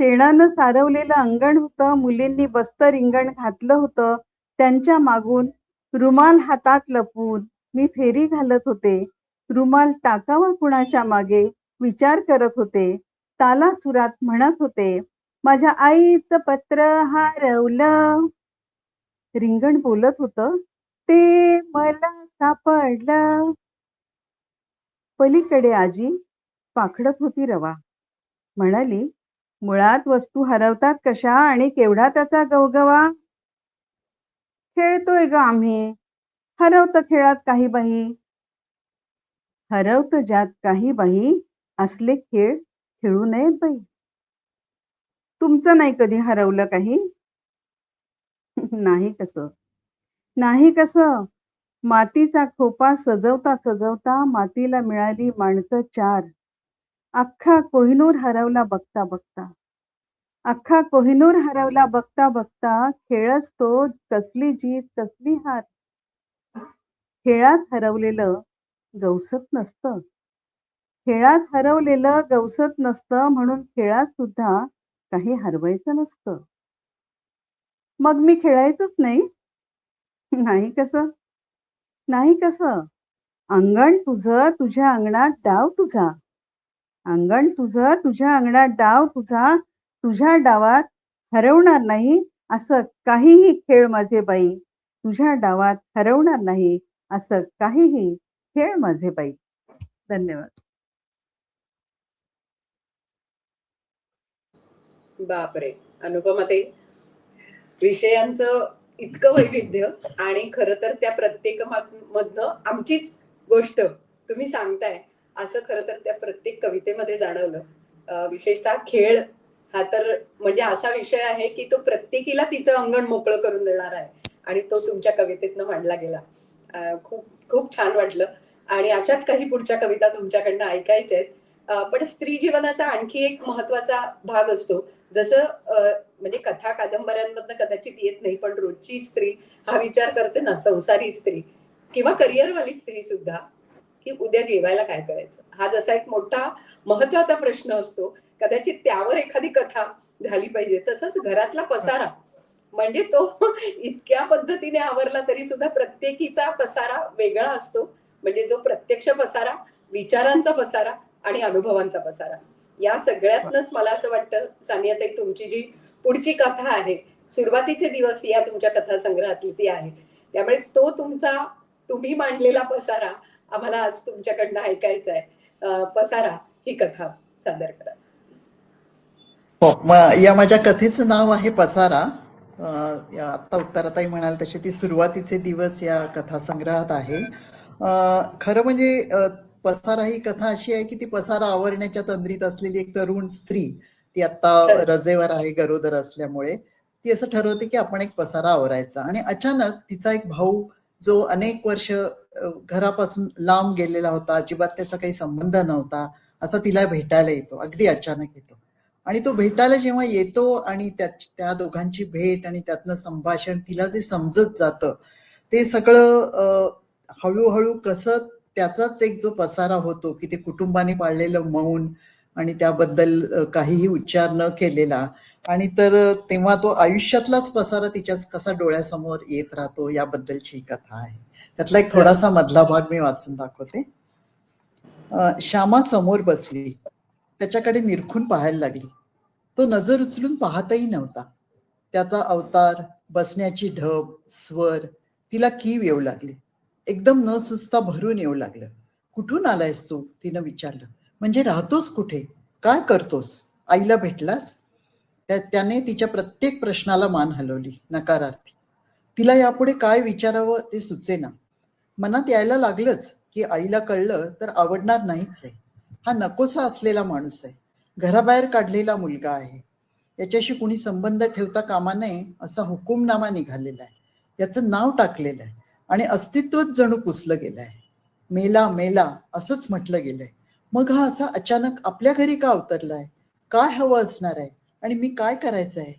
शेणानं सारवलेलं अंगण होतं, मुलींनी बस्त रिंगण घातलं होतं. त्यांच्या मागून रुमाल हातात लपवून मी फेरी घालत होते. रुमाल टाकावा कुणाच्या मागे विचार करत होते. तालासुरात म्हणत होते, माझ्या आईचं पत्र हरवलं. रिंगण बोलत होतं, ते मला सापडलं. पलीकडे आजी पाखडत होती रवा. म्हणाली, मुळात वस्तू हरवतात कशा आणि केवढा त्याचा गवगवा. खेळतोय ग आम्ही, हरवतं खेळात काही बाई. हरवतं ज्यात काही बाई, असले खेळ खेळू नयेत बाई. तुमचं नाही कधी हरवलं काही? नाही कसं, नाही कसं. मातीचा खोपा सजवता सजवता मातीला मिळाली माणसं चार. अख्खा कोहिनूर हरवला बघता बघता. अख्खा कोहिनूर हरवला बघता बघता. खेळच तो, कसली जीत कसली हार. खेळात हरवलेलं गवसत नसतं. खेळात हरवलेलं गवसत नसतं, म्हणून खेळात सुद्धा काही हरवायचं नसतं. मग मी खेळायचंच नाही? नाही कसं, नाही कसं. अंगण तुझं, तुझ्या अंगणात डाव तुझा. अंगण तुझं, तुझ्या अंगणात डाव तुझा. तुझ्या डावात हरवणार नाही असं काहीही खेळ माझे बाई. तुझ्या डावात हरवणार नाही असं काहीही खेळ माझे बाई. धन्यवाद. बापरे, अनुपमते, विषयांचं इतकं वैविध्य आणि खरं तर त्या प्रत्येकामधनं आमचीच गोष्ट तुम्ही सांगताय असं खरं तर त्या प्रत्येक कवितेमध्ये जाणवलं. विशेषतः खेळ हा तर म्हणजे असा विषय आहे की तो प्रत्येकीला तिचं अंगण मोकळं करून देणार आहे आणि तो तुमच्या कवितेतनं मांडला गेला. खूप खूप छान वाटलं आणि अशाच काही पुढच्या कविता तुमच्याकडनं ऐकायच्या आहेत. पण स्त्री जीवनाचा आणखी एक महत्वाचा भाग असतो. जसं म्हणजे कथा कादंबऱ्यांमधनं कदाचित येत नाही, पण रोजची स्त्री हा विचार करते ना, संसारी स्त्री किंवा करिअरवाली स्त्री सुद्धा, की उद्या जेवायला काय करायचं, हा जसा एक मोठा महत्वाचा प्रश्न असतो. कदाचित त्यावर एखादी कथा झाली पाहिजे. तसंच घरातला पसारा म्हणजे तो इतक्या पद्धतीने आवरला तरी सुद्धा प्रत्येकीचा पसारा वेगळा असतो. म्हणजे जो प्रत्यक्ष पसारा, विचारांचा पसारा आणि अनुभवांचा पसारा, या सगळ्यातनच मला असं वाटतं सानियाताई तुमची जी पुढची कथा आहे, सुरुवातीचे दिवस या तुमच्या कथा संग्रहातली ती आहे. त्यामुळे तो तुमचा तुम्ही मांडलेला पसारा आम्हाला आज तुमच्याकडनं ऐकायचा आहे. पसारा ही कथा सादर करा. हो, या माझ्या कथेचं नाव आहे पसारा. आता उत्तराताई म्हणाल तशी ती सुरुवातीचे दिवस या कथासंग्रहात आहे. खरं म्हणजे पसारा ही कथा अशी आहे की ती पसारा आवरण्याच्या तंद्रीत असलेली एक तरुण स्त्री, ती आता रजेवर आहे गरोदर असल्यामुळे, ती असं ठरवते की आपण एक पसारा आवरायचा. आणि अचानक तिचा एक भाऊ जो अनेक वर्ष घरापासून लांब गेलेला होता, अजिबात त्याचा काही संबंध नव्हता, असा तिला भेटायला येतो. अगदी अचानक येतो. आणि तो भेटायला जेव्हा येतो आणि त्या दोघांची भेट आणि त्यातनं संभाषण तिला जे समजत जातं ते सगळं हळूहळू कसं त्याचाच एक जो पसारा होतो की ते कुटुंबाने पाळलेलं मौन आणि त्याबद्दल काहीही उच्चार न केलेला, आणि तर तेव्हा तो आयुष्यातलाच पसारा तिच्या कसा डोळ्यासमोर येत राहतो याबद्दलची ही कथा आहे. त्यातला एक थोडासा मधला भाग मी वाचून दाखवते. श्यामा समोर बसली, त्याच्याकडे निरखून पाहायला लागली. तो नजर उचलून पाहतही नव्हता. त्याचा अवतार, बसण्याची ढब, स्वर तिला कीव येऊ लागली. एकदम न सुचता भरून येऊ लागलं. कुठून आलायस तू, तिनं विचारलं. म्हणजे राहतोस कुठे, काय करतोस, आईला भेटलास? त्याने तिच्या प्रत्येक प्रश्नाला मान हलवली, नकारार्थी. तिला यापुढे काय विचारावं ते सुचेना. मनात यायला लागलंच की आईला कळलं तर आवडणार नाहीच आहे. हा नकोसा असलेला माणूस आहे, घराबाहेर काढलेला मुलगा आहे. याच्याशी कुणी संबंध ठेवता कामा नये असा हुकूमनामा निघालेला आहे. याचं नाव टाकलेलं आहे आणि अस्तित्वच जणू पुसलं गेलं आहे. मेला मेला असंच म्हटलं गेलंय. मग हा असा अचानक आपल्या घरी का अवतरलाय? काय हवं असणार आहे आणि मी काय करायचं आहे?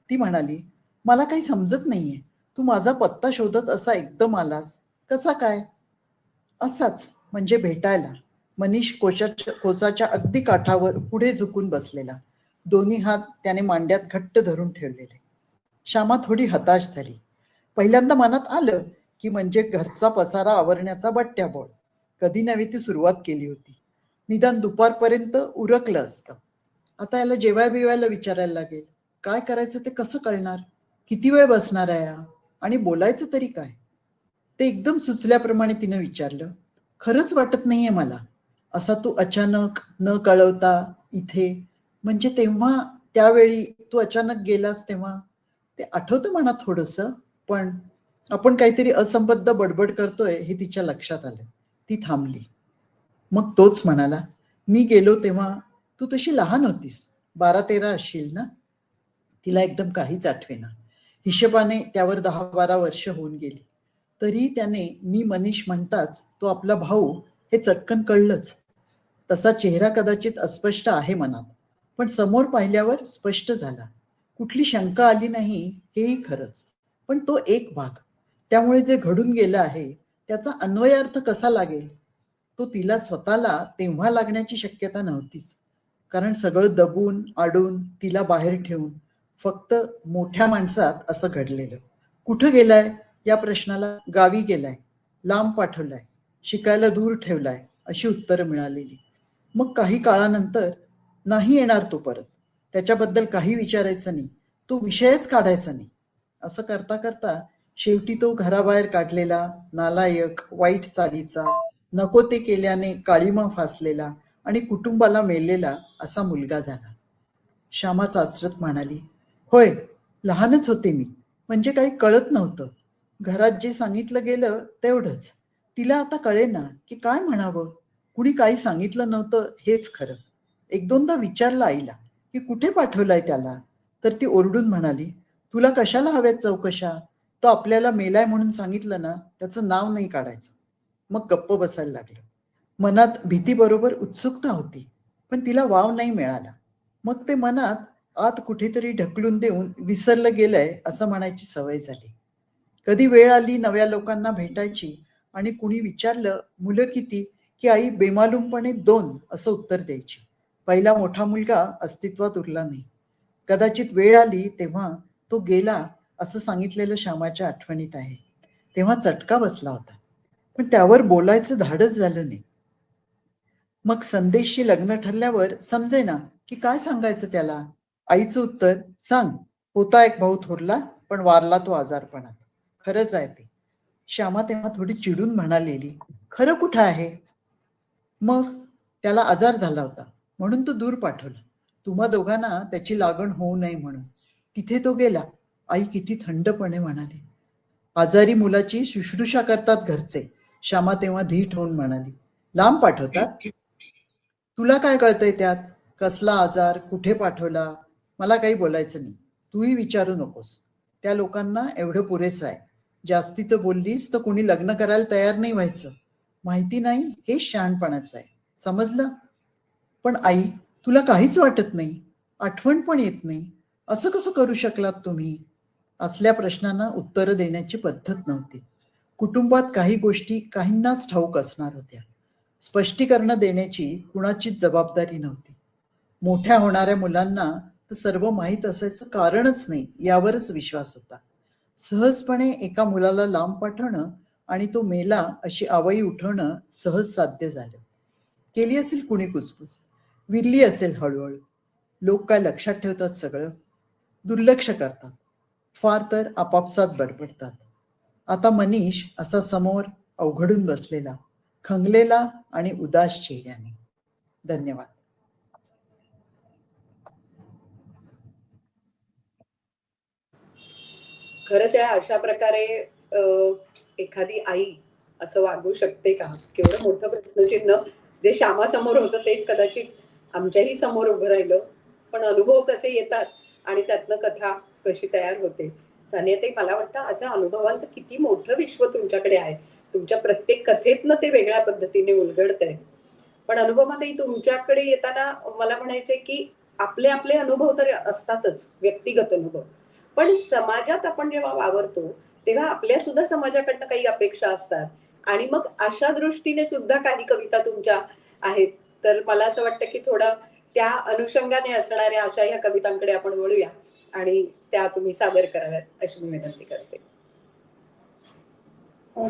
ती म्हणाली, मला काही समजत नाहीये. तू माझा पत्ता शोधत असा एकदम आलास. कसा काय? असाच, म्हणजे भेटायला. मनीष कोचाच्या अगदी काठावर पुढे झुकून बसलेला. दोन्ही हात त्याने मांड्यात घट्ट धरून ठेवलेले. श्यामा थोडी हताश झाली. पहिल्यांदा मनात आलं की म्हणजे घरचा पसारा आवरण्याचा बट्ट्याबोळ. कधी नव्हे ती सुरुवात केली होती. निदान दुपारपर्यंत उरकलं असतं. आता याला जेवाय बिवायला विचारायला लागेल. काय करायचं ते कसं कळणार? किती वेळ बसणार आहे हा? आणि बोलायचं तरी काय? ते एकदम सुचल्याप्रमाणे तिनं विचारलं, खरंच वाटत नाहीये मला असा तू अचानक न कळवता इथे, म्हणजे तेव्हा त्यावेळी तू अचानक गेलास तेव्हा. ते आठवतं म्हणा थोडंसं, पण आपण काहीतरी असंबद्ध बडबड करतोय हे तिच्या लक्षात आलं. ती थांबली. मग तोच म्हणाला, मी गेलो तेव्हा तू तशी लहान होतीस, 12-13 असशील ना? तिला एकदम काहीच आठवेना. हिशोबाने त्यावर 10-12 वर्ष होऊन गेली. तरी त्याने मी मनीष म्हणताच तो आपला भाऊ हे चटकन कळलंच. तसा चेहरा कदाचित अस्पष्ट आहे मनात, पण समोर पाहिल्यावर स्पष्ट झाला. कुठली शंका आली नाही हेही खरंच, पण तो एक भाग. त्यामुळे जे घडून गेलं आहे त्याचा अन्वयार्थ कसा लागेल तो तिला स्वतःला तेव्हा लागण्याची शक्यता नव्हतीच. कारण सगळं दबून आडून तिला बाहेर ठेवून फक्त मोठ्या माणसात असं घडलेलं. कुठं गेलाय या प्रश्नाला गावी गेलाय, लांब पाठवलाय, शिकायला दूर ठेवलाय अशी उत्तरं मिळालेली. मग काही काळानंतर नाही येणार तो परत, त्याच्याबद्दल काही विचारायचं नाही, तो विषयच काढायचा नाही. असं करता करता शेवटी तो घराबाहेर काढलेला, नालायक, वाईट चालीचा, नको ते केल्याने काळीमा फासलेला आणि कुटुंबाला मेलेला असा मुलगा झाला. श्यामा चाचरत म्हणाली, होय, लहानच होते मी, म्हणजे काही कळत नव्हतं. घरात जे सांगितलं गेलं तेवढंच. तिला आता कळेना की काय म्हणावं. कुणी काही सांगितलं नव्हतं हेच खरं. एक दोनदा विचारलं आईला की कुठे पाठवलंय त्याला, तर ती ओरडून म्हणाली, तुला कशाला हव्यात चौकशा? तो आपल्याला मेलाय म्हणून सांगितलं ना, त्याचं नाव नाही काढायचं. मग गप्प बसायला लागलं. मनात भीतीबरोबर उत्सुकता होती, पण तिला वाव नाही मिळाला. मग ते मनात आत कुठेतरी ढकलून देऊन विसरलं गेलंय असं म्हणायची सवय झाली. कधी वेळ आली नव्या लोकांना भेटायची आणि कुणी विचारलं मुलं किती, की आई बेमालूमपणे 2 असं उत्तर द्यायची. पहिला मोठा मुलगा अस्तित्वात उरला नाही. कदाचित वेळ आली तेव्हा तो गेला असं सांगितलेलं श्यामाच्या आठवणीत आहे. तेव्हा चटका बसला होता, पण त्यावर बोलायचं धाडच झालं नाही. मग संदेशशी लग्न ठरल्यावर समजेना की काय सांगायचं त्याला. आईचं उत्तर, सांग, होता एक भाऊ थोरला, पण वारला तो आजारपणात. खरंच आहे ते. श्यामा तेव्हा थोडी चिडून म्हणालेली, खरं कुठं आहे? मग त्याला आजार झाला होता म्हणून तो दूर पाठवला, तुम्हा दोघांना त्याची लागण होऊ नये म्हणून. तिथे तो गेला. आई किती थंडपणे म्हणाली. आजारी मुलाची शुश्रूषा करतात घरचे. श्यामा तेव्हा धीट होऊन म्हणाली, लांब पाठवतात? तुला काय कळतंय त्यात? कसला आजार, कुठे पाठवला? मला काही बोलायचं नाही. तूही विचारू नकोस. त्या लोकांना एवढं पुरेसं आहे. जास्तीचं बोललीस तर कोणी लग्न करायला तयार नाही व्हायचं. माहिती नाही हे शहाणपणाचं आहे, समजलं? पण आई, तुला काहीच वाटत नाही, आठवण पण येत नाही, असं कसं करू शकलात तुम्ही? असल्या प्रश्नांना उत्तरं देण्याची पद्धत नव्हती. कुटुंबात काही गोष्टी काहींनाच ठाऊक असणार होत्या. स्पष्टीकरण देण्याची कुणाचीच जबाबदारी नव्हती. मोठ्या होणाऱ्या मुलांना तर सर्व माहीत असायचं कारणच नाही यावरच विश्वास होता. सहजपणे एका मुलाला लांब पाठवणं आणि तो मेला अशी आवई उठवणं सहज साध्य झालं. केली असेल कुणी कुचबुच, विरली असेल हळूहळू. लोक काय लक्षात ठेवतात सगळं? दुर्लक्ष करतात, फार तर आपापसात बडबडतात. आता मनीष असा समोर अवघडून बसलेला, खंगलेला आणि उदास चेहऱ्याने. धन्यवाद. खरंच आहे, अशा प्रकारे एखादी आई असं वागू शकते का? केवढं मोठं प्रश्नचिन्ह. जे श्यामासमोर होतं तेच कदाचित आमच्याही समोर उभं राहिलं. पण अनुभव कसे येतात आणि त्यातनं कथा कशी तयार होते. सानियाताई, मला वाटतं असं अनुभवांचं किती मोठं विश्व तुमच्याकडे आहे. तुमच्या प्रत्येक कथेतनं ते वेगळ्या पद्धतीने उलगडतंय. पण अनुभवातही तुमच्याकडे येताना मला म्हणायचंय की आपले आपले अनुभव तर असतातच, व्यक्तिगत अनुभव. पण समाजात आपण जेव्हा वावरतो तेव्हा आपल्या सुद्धा समाजाकडनं काही अपेक्षा असतात आणि मग अशा दृष्टीने सुद्धा काही कविता तुमच्या आहेत. तर मला असं वाटतं की थोडं त्या अनुषंगाने असणाऱ्या अशा ह्या कवितांकडे आपण वळूया आणि त्या तुम्ही सादर कराव्यात अशी मी विनंती करते.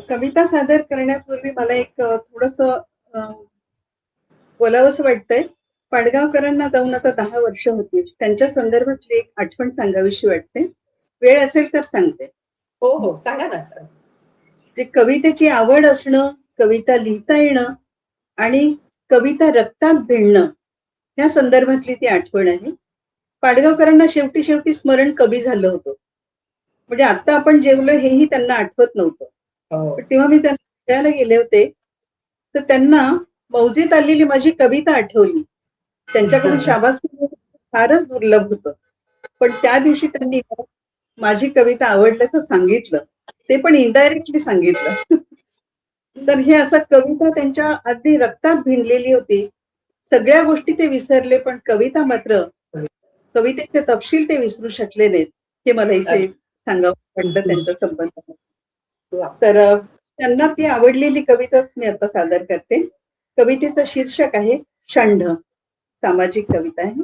कविता सादर करण्यापूर्वी मला एक थोडस बोलावंसं वाटतंय. पाडगावकरांना जाऊन आता 10 वर्ष होती. त्यांच्या संदर्भातली एक आठवण सांगावीशी वाटते. वेळ असेल तर सांगते. हो हो, सांगा ना सर. जे कवितेची आवड असणं, कविता लिहिता येणं आणि कविता रक्तात भिडणं या संदर्भातली ती आठवण आहे. पाडगावकरांना शेवटी शेवटी स्मरण कवी झालं होतं. म्हणजे आता आपण जेवलो हेही त्यांना आठवत नव्हतं. हो. पण तेव्हा मी त्यांना भेटायला गेले होते, तर त्यांना मौजेत आलेली माझी कविता आठवली. त्यांच्याकडून शाबासकी फारच दुर्लभ होतं. पण त्या दिवशी त्यांनी माझी कविता आवडल्याचं सांगितलं. ते पण इनडायरेक्टली सांगितलं. तर हे असं कविता त्यांच्या अगदी रक्तात भिनलेली होती. सगळ्या गोष्टी ते विसरले, पण कविता मात्र कवितेचे तपशील ते विसरू शकले नाहीत. हे मला इथे सांगावं वाटलं त्यांच्या संबंधात. वा. तर त्यांना ती आवडलेली कविताच मी आता सादर करते. कवितेचं शीर्षक आहे षंढ. सामाजिक कविता आहे.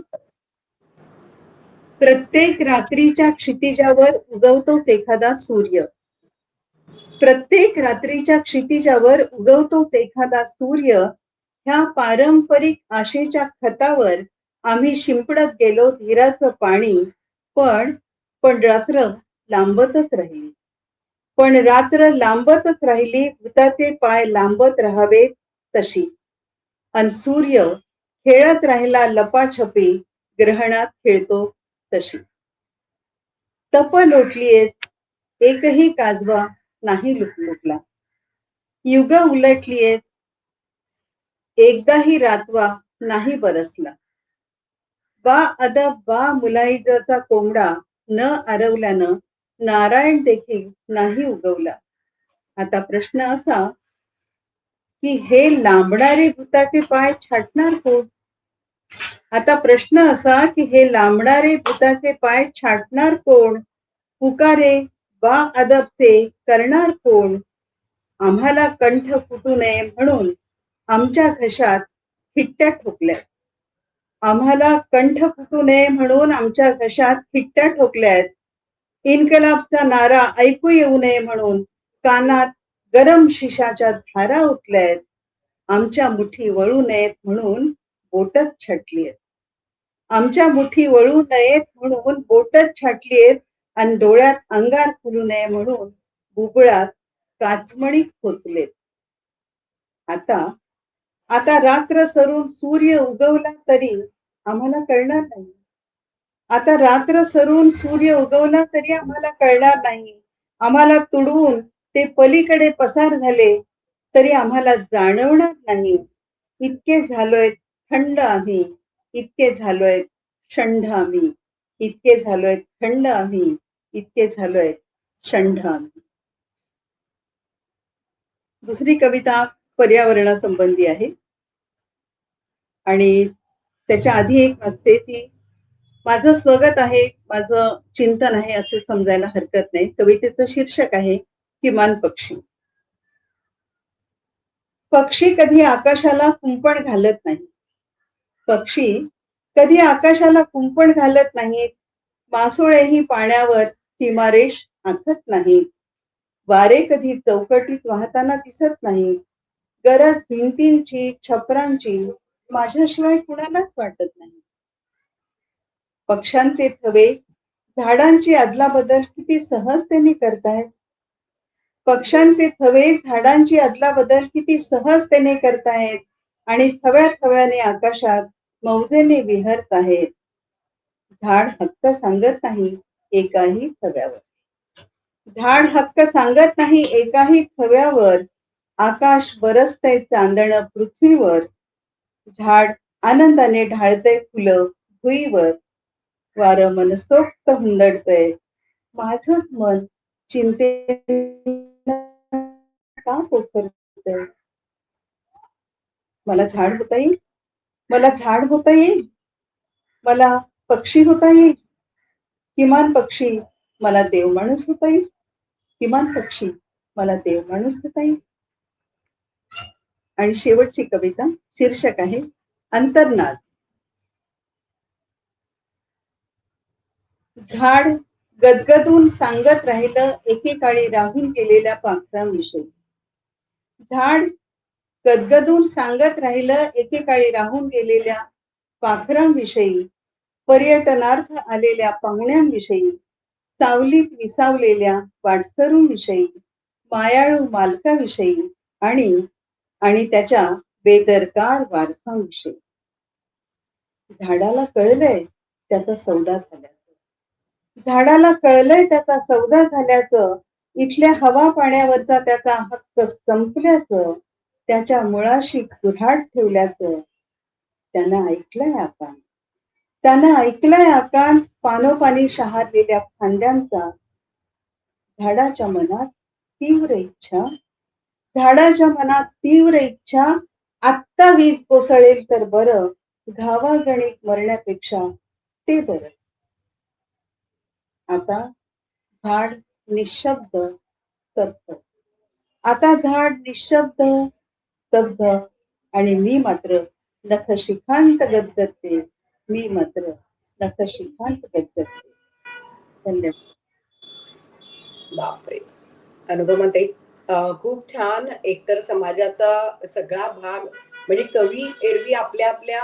प्रत्येक रात्रीच्या क्षितिजावर उगवतोच एखादा सूर्य. प्रत्येक रात्रीच्या क्षितिजावर उगवतोच एखादा सूर्य. ह्या पारंपरिक आशेच्या खतावर आम्ही शिंपडत गेलो धीराचं पाणी. पण रात्र लांबतच राहिली. पण रात्र लांबतच राहिली, भुताचे पाय लांबत राहावेत तशी. अन सूर्य खेळत राहिला लपाछपी, ग्रहणात खेळतो तशी. तप लोटलीयेत, एकही काजवा नाही लुटला. युग उलटलीयेत, एकदाही रातवा नाही बरसला. बा अदब बा मुलाईजाचा कोंबडा न आरवल्यानं नारायण देखील नाही उगवला. आता प्रश्न असा की हे लांबणारे भुताचे पाय छाटणार कोण? आता प्रश्न असा की हे लांबणारे भुताचे पाय छाटणार कोण? पुकारे बा अदबचे करणार कोण? आम्हाला कंठ फुटू नये म्हणून आमच्या घशात खिट्ट्या ठोकल्यात. आम्हाला कंठ फुटू नये म्हणून आमच्या घशात खिट्ट्या ठोकल्यात. इन्कलाबचा नारा ऐकू येऊ नये म्हणून कानात गरम शिशाच्या धारा उठल्यात. आमच्या मुठी वळू नयेत म्हणून बोटच छाटलीयत. आमच्या मुठी वळू नयेत म्हणून बोटच छाटलीयत आणि डोळ्यात अंगार फुलू नये म्हणून बुबुळात काचमणी खोचलेत. आता रात्र सरून सूर्य उगवला तरी आम्हाला कळणार नाही. आता रात्र सरून सूर्य उगवला तरी आम्हाला कळणार नाही. आम्हाला तुडवून ते पलीकडे पसार झाले तरी आम्हाला जाणवणार नाही. इतके झालोय थंड आम्ही, इतके झालोय षंढ आम्ही, इतके झालोय थंड आम्ही, इतके झालोय षंढ आम्ही. दुसरी कविता पर्यावरणासंबंधी आहे आणि त्याच्या आधी एक असते ती माझं स्वगत आहे, माझं चिंतन आहे असे समजायला हरकत नाही. कवितेचं शीर्षक आहे किमान पक्षी. पक्षी कधी आकाशाला कुंपण घालत नाही. पक्षी कधी आकाशाला कुंपण घालत नाहीत. मासोळेही पाण्यावर सीमारेष आखत नाहीत. वारे कधी चौकटीत वाहताना दिसत नाही. गरज भिंतींची छपरांची माझ्याशिवाय कुणालाच वाटत नाही. पक्ष्यांचे थवे झाडांची अदलाबदल किती सहजतेने करतायत. पक्ष्यांचे थवे झाडांची अदलाबदल किती सहजतेने करतायत आणि थव्या थव्याने आकाशात मौजेने विहरत आहेत. झाड हक्क सांगत नाही एकाही थव्यावर. झाड हक्क सांगत नाही एकाही थव्यावर. आकाश बरसतय चांदण पृथ्वीवर. झाड आनंदाने ढाळतय फुलं भुईवर. वारं मनसोक्त हुंदडतय, माझंच मन चिंतेला का पोखरतय. मला झाड होता येईल, मला झाड होता येईल, मला पक्षी होता येईल, किमान पक्षी मला देव माणूस होता येईल, किमान पक्षी मला देव माणूस होता येईल. आणि शेवटची कविता शीर्षक आहे अंतर्नाद. झाड गदगदून सांगत राहिलं एकेकाळी राहून गेलेल्या पाखरांविषयी. झाड गदगदून सांगत राहिलं एकेकाळी राहून गेलेल्या पाखरांविषयी, पर्यटनार्थ आलेल्या पाहुण्यांविषयी, सावलीत विसावलेल्या वाटसरूंविषयी, मायाळू मालकाविषयी आणि आणि त्याच्या बेदरकार वारसांविषयी. झाडाला कळलंय त्याचा सौदा झाल्याचं, झाडाला कळलंय त्याचा सौदा झाल्याचं, इथल्या हवा पाण्यावरचा त्याचा हक्क संपल्याचं, त्याच्या मुळाशी कुऱ्हाड ठेवल्याचं त्यानं ऐकलंय आकान. त्यानं ऐकलंय आकान पानोपानी शहारलेल्या फांद्यांचा. झाडाच्या मनात तीव्र इच्छा, झाडाच्या मनात तीव्र इच्छा, आत्ता वीज कोसळेल तर बरं, घावागणिक मरण्यापेक्षा ते बरं. आता झाड निशब्द स्तब्ध, आता झाड निशब्द स्तब्ध, आणि मी मात्र नखशिखांत गदगदते, मी मात्र नखशिखांत गदगदते. धन्यवाद. बापरे. अनुभवते खूप छान. एकतर समाजाचा सगळा भाग म्हणजे कवी एरवी आपल्या आपल्या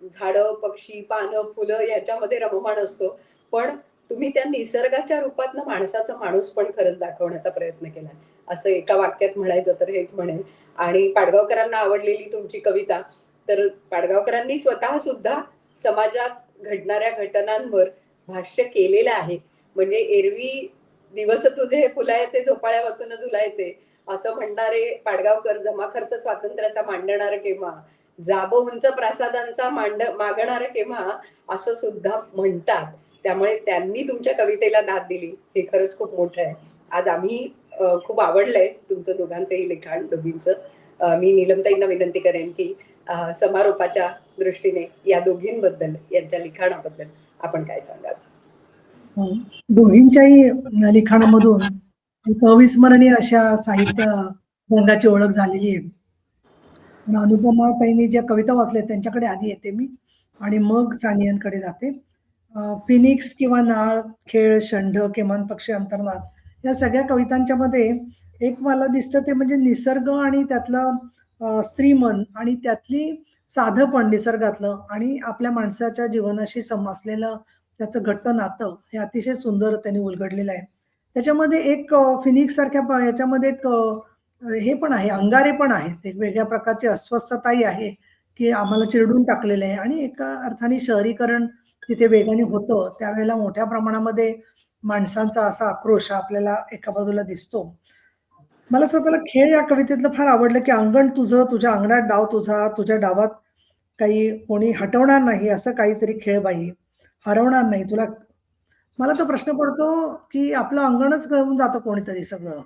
झाडं, पक्षी, पानं, फुलं याच्यामध्ये रममाण असतो, पण तुम्ही त्या निसर्गाच्या रूपात माणसाचा माणूस पण खरंच दाखवण्याचा प्रयत्न केला, असं एका वाक्यात म्हणायचं तर हेच म्हणेन. आणि पाडगावकरांना आवडलेली तुमची कविता, तर पाडगावकरांनी स्वतः सुद्धा समाजात घडणाऱ्या घटनांवर भाष्य केलेलं आहे. म्हणजे एरवी दिवस तुझे फुलायचे झोपाळ्या वाचून झुलायचे असं म्हणणारे पाडगावकर जमा खर्च स्वातंत्र्याचा मांडणार केव्हा, जाब उंच प्रासादांचा मागणार केव्हा असं सुद्धा म्हणतात. त्यामुळे त्यांनी तुमच्या कवितेला दाद दिली हे खरंच खूप मोठं आहे. आज आम्ही खूप आवडलंय तुमचं दोघांचंही लिखाण, दोघींचं. मी नीलमताईंना विनंती करेन की समारोपाच्या दृष्टीने या दोघींबद्दल, यांच्या लिखाणाबद्दल आपण काय सांगाल? दोघींच्याही लिखाणामधून एक अविस्मरणीय अशा साहित्य रंगाची ओळख झालेली आहे. अनुपमा ताईंनी ज्या कविता वाचल्या त्यांच्याकडे आधी येते मी आणि मग सानियांकडे जाते. फिनिक्स किंवा नाळ, खेळ, षंढ, किमान पक्षी, अंतर्नाद या सगळ्या कवितांच्या मध्ये एक मला दिसतं ते म्हणजे निसर्ग आणि त्यातलं स्त्रीमन आणि त्यातली साधंपण निसर्गातलं आणि आपल्या माणसाच्या जीवनाशी असलेलं त्याचं घट्ट नातं हे अतिशय सुंदर त्यांनी उलगडलेलं आहे. त्याच्यामध्ये एक फिनिक्स सारख्या याच्यामध्ये एक हे पण आहे, अंगारे पण आहेत, एक वेगळ्या प्रकारची अस्वस्थताही आहे की आम्हाला चिरडून टाकलेलं आहे. आणि एका अर्थाने शहरीकरण तिथे वेगाने होतं त्यावेळेला मोठ्या प्रमाणामध्ये माणसांचा असा आक्रोश आपल्याला एका बाजूला दिसतो. मला स्वतःला खेळ या कवितेतलं फार आवडलं की अंगण तुझं, तुझ्या अंगणात डाव तुझा, तुझ्या डावात काही कोणी हटवणार नाही असं काहीतरी खेळ बाई, हरवणार नाही तुला. मला तो प्रश्न पडतो की आपलं अंगणच घेऊन जातं कोणीतरी सगळं,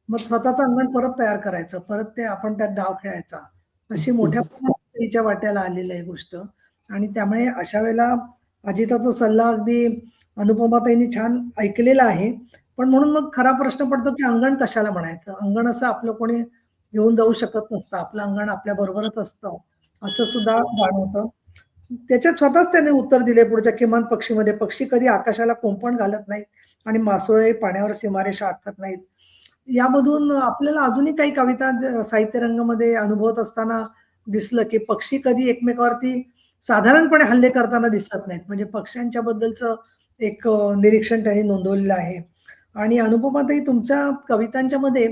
मग स्वतःचं अंगण परत तयार करायचं, परत ते आपण त्यात डाव खेळायचा, अशी मोठ्या प्रमाणात स्त्रीच्या वाट्याला आलेली आहे गोष्ट. आणि त्यामुळे अशा वेळेला अजिताचा सल्ला अगदी अनुपमाताईंनी छान ऐकलेला आहे. पण म्हणून मग खरा प्रश्न पडतो की अंगण कशाला म्हणायचं, अंगण असं आपलं कोणी घेऊन जाऊ शकत नसतं, आपलं अंगण आपल्या बरोबरच असतं असं सुद्धा जाणवतं. त्याच्यात स्वतःच त्याने उत्तर दिले पुढच्या किमान पक्षीमध्ये, पक्षी कधी आकाशाला कोंपण घालत नाहीत आणि मासोळे पाण्यावर सीमारेषा आखत नाहीत. यामधून आपल्याला अजूनही काही कविता साहित्य रंगामध्ये अनुभवत असताना दिसलं की पक्षी कधी एकमेकावरती साधारणपणे हल्ले करताना दिसत नाहीत. म्हणजे पक्ष्यांच्या बद्दलचं एक निरीक्षण त्यांनी नोंदवलेलं आहे. आणि अनुपमाताई तुमच्या कवितांच्या मध्ये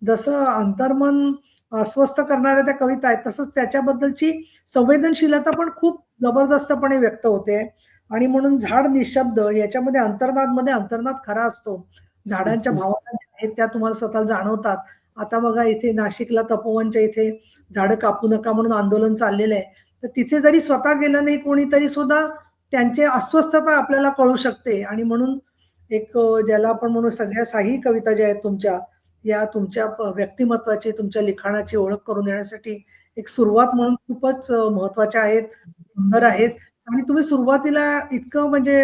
जसं अंतर्मन अस्वस्थ करणाऱ्या त्या कविता आहेत तसंच त्याच्याबद्दलची संवेदनशीलता पण खूप जबरदस्तपणे व्यक्त होते. आणि म्हणून झाड निशब्द याच्यामध्ये अंतर्नाद खरा असतो. झाडांच्या भावना ज्या आहेत त्या तुम्हाला स्वतःला जाणवतात. आता बघा इथे नाशिकला तपोवनच्या इथे झाडं कापू नका म्हणून आंदोलन चाललेलं आहे. तर तिथे जरी स्वतः गेलं नाही कोणी तरी सुद्धा त्यांची अस्वस्थता आपल्याला कळू शकते. आणि म्हणून एक ज्याला आपण म्हणू सगळ्या साही कविता ज्या आहेत तुमच्या, या तुमच्या व्यक्तिमत्वाची, तुमच्या लिखाणाची ओळख करून देण्यासाठी एक सुरुवात म्हणून खूपच महत्वाच्या आहेत, सुंदर आहेत. आणि तुम्ही सुरुवातीला इतकं म्हणजे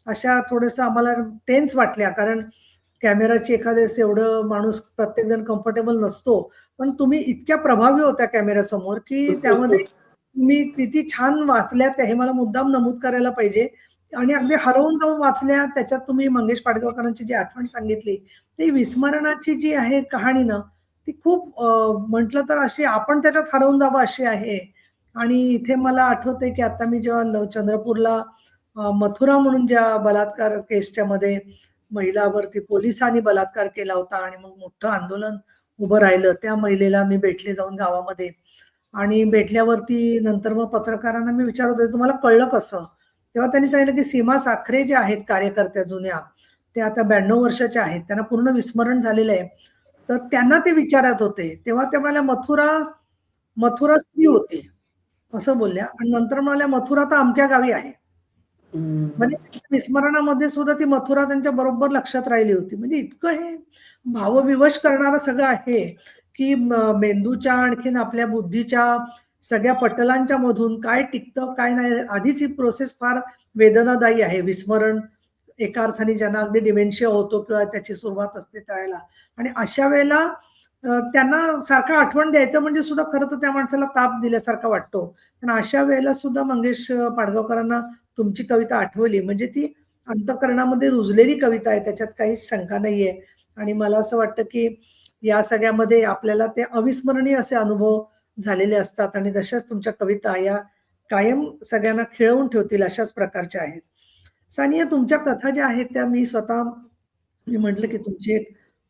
अशा थोडंसं आम्हाला टेन्स वाटल्या, कारण कॅमेराची एखाद्यास एवढं माणूस प्रत्येक जण कम्फर्टेबल नसतो, पण तुम्ही इतक्या प्रभावी होत्या कॅमेऱ्यासमोर की त्यामध्ये तुम्ही किती छान वाचल्यात हे मला मुद्दाम नमूद करायला पाहिजे. आणि अगदी हरवून जाऊन वाचल्या. त्याच्यात तुम्ही मंगेश पाडगावकरांची जी आठवण सांगितली, ती विस्मरणाची जी आहे कहाणी ना, ती खूप म्हटलं तर अशी आपण त्याच्यात हरवून जावं अशी आहे. आणि इथे मला आठवतंय की आता मी जेव्हा चंद्रपूरला मथुरा म्हणून ज्या बलात्कार केसच्या मध्ये महिलावरती पोलिसांनी बलात्कार केला होता आणि मग मोठं आंदोलन उभं राहिलं, त्या महिलेला मी भेटले जाऊन गावामध्ये. आणि भेटल्यावरती नंतर मग पत्रकारांना मी विचारत होते, तुम्हाला कळलं कसं? तेव्हा त्यांनी सांगितलं की सीमा साखरे ज्या आहेत कार्यकर्त्या जुन्या, त्या आता 92 वर्षाच्या आहेत, त्यांना पूर्ण विस्मरण झालेलं आहे. तर त्यांना ते विचारत होते, तेव्हा त्या मला मथुरा मथुरा स्त्री होती असं बोलल्या. आणि नंतर म्हणाल्या मथुरा तर अमक्या गावी आहे. म्हणजे विस्मरणामध्ये सुद्धा ती मथुरा त्यांच्या बरोबर लक्षात राहिली होती. म्हणजे इतकं हे भावविवश करणारं सगळं आहे की मेंदूच्या आणखीन आपल्या बुद्धीच्या सगळ्या पटलांच्या मधून काय टिकतं काय नाही, आधीच ही प्रोसेस फार वेदनादायी आहे. विस्मरण एका अर्थाने ज्यांना अगदी डिमेन्शिया होतो किंवा त्याची सुरुवात असते त्यावेळेला. आणि अशा वेळेला त्यांना सारखं आठवण द्यायचं म्हणजे सुद्धा खरं तर त्या माणसाला ताप दिल्यासारखा वाटतो. पण अशा वेळेला सुद्धा मंगेश पाडगावकरांना तुमची कविता आठवली म्हणजे ती अंतःकरणामध्ये रुजलेली कविता आहे, त्याच्यात काहीच शंका नाहीये. आणि मला असं वाटतं की या सगळ्यामध्ये आपल्याला ते अविस्मरणीय असे अनुभव झालेले असतात आणि तशाच तुमच्या कविता या कायम सगळ्यांना खिळवून ठेवतील अशाच प्रकारच्या आहेत. सानिया, तुमच्या कथा ज्या आहेत त्या मी स्वतः मी म्हटलं की तुमची एक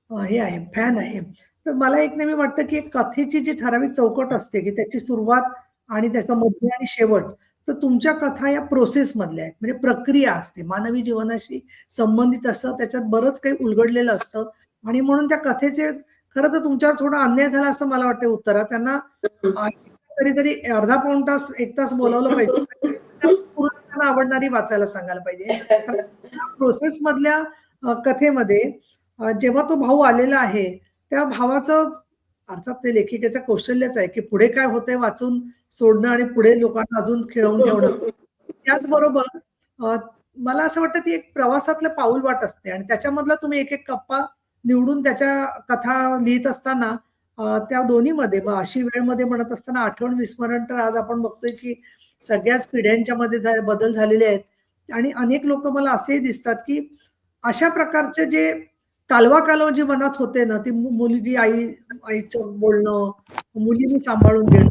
हे आहे, फॅन आहे. तर मला एक नेहमी वाटतं की एक कथेची जी ठराविक चौकट असते की त्याची सुरुवात आणि त्याचा मध्य आणि शेवट, तर तुमच्या कथा या प्रोसेस मधल्या आहेत. म्हणजे प्रक्रिया असते, मानवी जीवनाशी संबंधित असतं, त्याच्यात बरंच काही उलगडलेलं असतं. आणि म्हणून त्या कथेचे खरं तर तुमच्यावर थोडा अन्याय झाला असं मला वाटतं उत्तरात. त्यांना कधीतरी अर्धा पाऊण तास 1 तास बोलावलं पाहिजे. पूर्ण त्यांना आवडणारी वाचायला सांगायला पाहिजे. प्रोसेस मधल्या कथेमध्ये जेव्हा तो भाऊ आलेला आहे, त्या भावाचं अर्थात ते लेखिकेचं कौशल्यच आहे की पुढे काय होतंय वाचून सोडणं आणि पुढे लोकांना अजून खिळवून ठेवणं. त्याचबरोबर मला असं वाटतं ती एक प्रवासातलं पाऊल वाट असते आणि त्याच्यामधला तुम्ही एक एक कप्पा निवडून त्याच्या कथा लिहित असताना त्या दोन्हीमध्ये मग अशी वेळमध्ये म्हणत असताना आठवण विस्मरण, तर आज आपण बघतोय की सगळ्याच पिढ्यांच्या मध्ये बदल झालेले आहेत. आणि अनेक लोक मला असेही दिसतात की अशा प्रकारचे जे कालवा जी मनात होते ना, ती मुलगी आईचं बोलणं, मुलीने सांभाळून घेणं,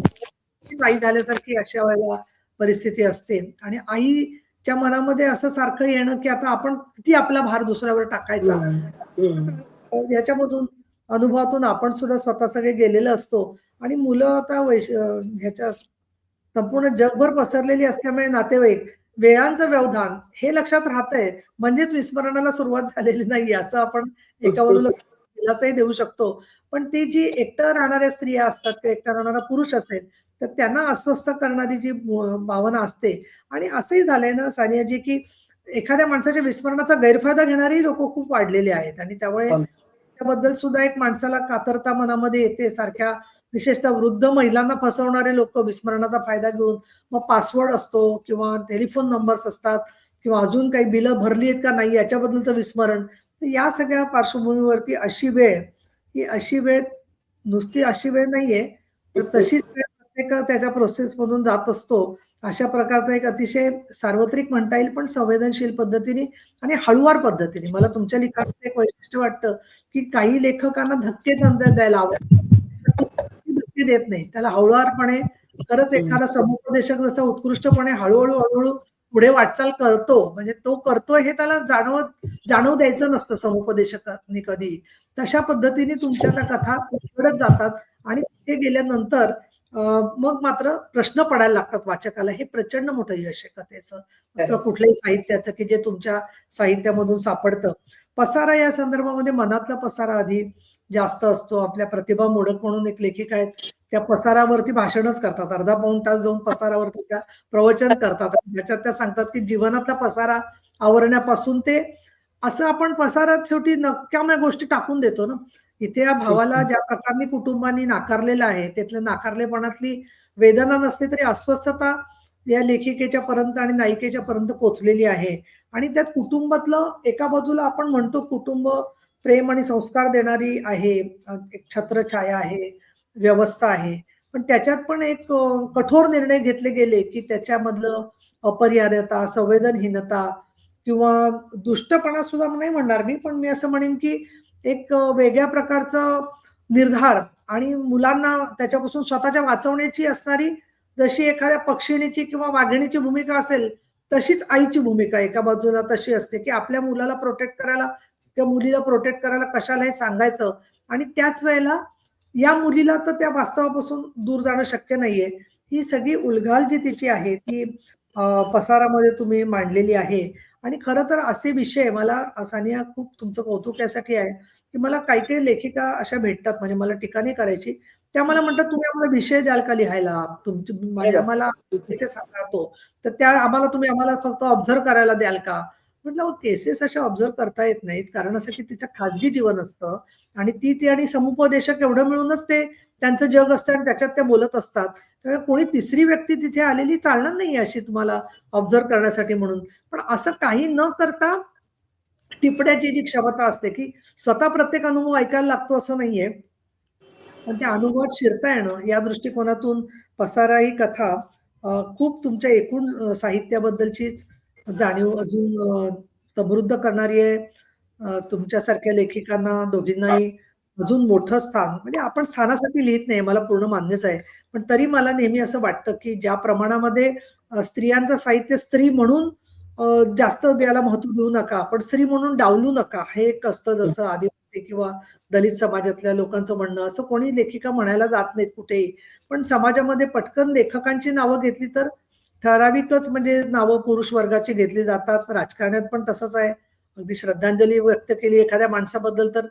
तीच आई झाल्यासारखी अशा वेळेला परिस्थिती असते. आणि आईच्या मनामध्ये असं सारखं येणं की आता आपण किती आपला भार दुसऱ्यावर टाकायचा, याच्यामधून अनुभवातून आपण सुद्धा स्वतः सगळे गेलेलो असतो. आणि मुलं आता ह्याच्या संपूर्ण जगभर पसरलेली असल्यामुळे नातेवाईक वेळांचं व्यवधान हे लक्षात राहतंय, म्हणजेच विस्मरणाला सुरुवात झालेली नाही असं आपण एका बाजूला दिलासाही देऊ शकतो. पण ती जी एकटं राहणाऱ्या स्त्रिया असतात किंवा एकटा राहणारा पुरुष असेल तर त्यांना अस्वस्थ करणारी जी भावना असते. आणि असंही झालंय ना सानियाजी की एखाद्या माणसाच्या विस्मरणाचा गैरफायदा घेणारी लोक खूप वाढलेले आहेत आणि त्यामुळे त्याबद्दल सुद्धा एक माणसाला कातरता मनामध्ये येते. सारख्या विशेषतः वृद्ध महिलांना फसवणारे लोक विस्मरणाचा फायदा घेऊन मग पासवर्ड असतो किंवा टेलिफोन नंबर्स असतात किंवा अजून काही बिलं भरली आहेत का नाही याच्याबद्दलचं विस्मरण. या सगळ्या पार्श्वभूमीवरती अशी वेळ नुसती अशी वेळ नाहीये, तर तशीच वेळ प्रत्येक त्याच्या प्रोसेस मधून जात असतो. अशा प्रकारचा एक अतिशय सार्वत्रिक म्हणता येईल पण संवेदनशील पद्धतीने आणि हळुवार पद्धतीने. मला तुमच्या लिखाणाचं एक वैशिष्ट्य वाटतं की काही लेखकांना धक्के द्यायला आवडतात, धक्के देत नाही, त्याला हळुवारपणे. खरंच एखादा समुपदेशक जसा उत्कृष्टपणे हळूहळू पुढे वाटचाल करतो, म्हणजे तो करतोय हे त्याला जाणव द्यायचं नसतं समुपदेशकांनी कधी. तशा पद्धतीने तुमच्या त्या कथा घडत जातात आणि तिथे गेल्यानंतर मग मात्र प्रश्न पडायला लागतात वाचकाला. हे प्रचंड मोठं यश आहे कथेचं किंवा कुठल्याही साहित्याचं की जे तुमच्या साहित्यामधून सापडतं. पसारा या संदर्भामध्ये मनातला पसारा आधी जास्त असतो. आपल्या प्रतिभा मोडक म्हणून एक लेखिका आहेत, त्या पसारावरती भाषणच करतात. अर्धा पाऊण तास जाऊन पसारावरती त्या प्रवचन करतात. त्याच्यात त्या सांगतात की जीवनातला पसारा आवरण्यापासून ते असं आपण पसारात शेवटी नक्याम्या गोष्टी टाकून देतो ना. इथे या भावाला ज्या प्रकारे कुटुंबानी नाकारलेलं आहे, त्यातल्या नाकारलेपणातली वेदना नसली तरी अस्वस्थता या लेखिकेच्या पर्यंत आणि नायिकेच्या पर्यंत पोहोचलेली आहे. आणि त्यात कुटुंबातलं एका बाजूला आपण म्हणतो कुटुंब प्रेम आणि संस्कार देणारी आहे, एक छत्रछाया आहे, व्यवस्था आहे. पण त्याच्यात पण एक कठोर निर्णय घेतले गेले, की त्याच्यामधलं अपरिहार्यता, संवेदनहीनता किंवा दुष्टपणा सुद्धा नाही म्हणणार मी, पण मी असं म्हणेन, की एक वेगळ्या प्रकारचा निर्धार आणि मुलांना त्याच्यापासून स्वतःच्या वाचवण्याची असणारी जशी एखाद्या पक्षिणीची किंवा वाघिणीची भूमिका असेल, तशीच आईची भूमिका एका बाजूला तशी असते, की आपल्या मुलाला प्रोटेक्ट करायला किंवा मुलीला प्रोटेक्ट करायला कशाला हे सांगायचं आणि त्याच वेळेला या मुलीला तर त्या वास्तवापासून दूर जाणं शक्य नाहीये. ही सगळी उलघाल जी तिची आहे ती पसारामध्ये तुम्ही मांडलेली आहे आणि खरं तर असे विषय मला सानिया खूप तुमचं कौतुक यासाठी आहे, की मला काही-काही लेखिका अशा भेटतात म्हणजे मला टीका नाही करायची. त्या मला म्हणतात, "तुम्ही आम्हाला विषय द्याल का लिहायला? तुमची म्हणजे आम्हाला केसेस हाताळतो, तर त्या आम्हाला फक्त ऑब्झर्व्ह करायला द्याल का?" म्हटलं, "अहो केसेस अशा ऑब्झर्व्ह करता येत नाहीत. कारण असं की तिचं खाजगी जीवन असतं आणि ती आणि समुपदेशक एवढं मिळूनच ते त्यांचं जग असतं आणि त्याच्यात ते बोलत असतात. त्यामुळे कोणी तिसरी व्यक्ती तिथे आलेली चालणार नाही अशी तुम्हाला ऑब्झर्व्ह करण्यासाठी म्हणून. पण असं काही न करता टिपण्याची जी क्षमता असते, की स्वतः प्रत्येक अनुभव ऐकायला लागतो असं नाहीये. पण त्या अनुभवात शिरता येणं या दृष्टिकोनातून पसारा ही कथा खूप तुमच्या एकूण साहित्याबद्दलचीच जाणीव अजून समृद्ध करणारी आहे. तुमच्यासारख्या लेखिकांना दोघींनाही अजून मोठं स्थान म्हणजे आपण स्थानासाठी लिहित नाही मला पूर्ण मान्यच आहे. पण तरी मला नेहमी असं वाटतं, की ज्या प्रमाणामध्ये स्त्रियांचं साहित्य स्त्री म्हणून जास्त त्याला महत्त्व देऊ नका, पण स्त्री म्हणून डावलू नका. हे एक असतं जसं आदिवासी किंवा दलित समाजातल्या लोकांचं म्हणणं. असं कोणी लेखिका म्हणायला जात नाहीत कुठेही. पण समाजामध्ये पटकन लेखकांची नावं घेतली तर ठराविकच म्हणजे नावं पुरुष वर्गाची घेतली जातात. राजकारणात पण तसंच आहे. अगदी श्रद्धांजली व्यक्त केली एखाद्या माणसाबद्दल तर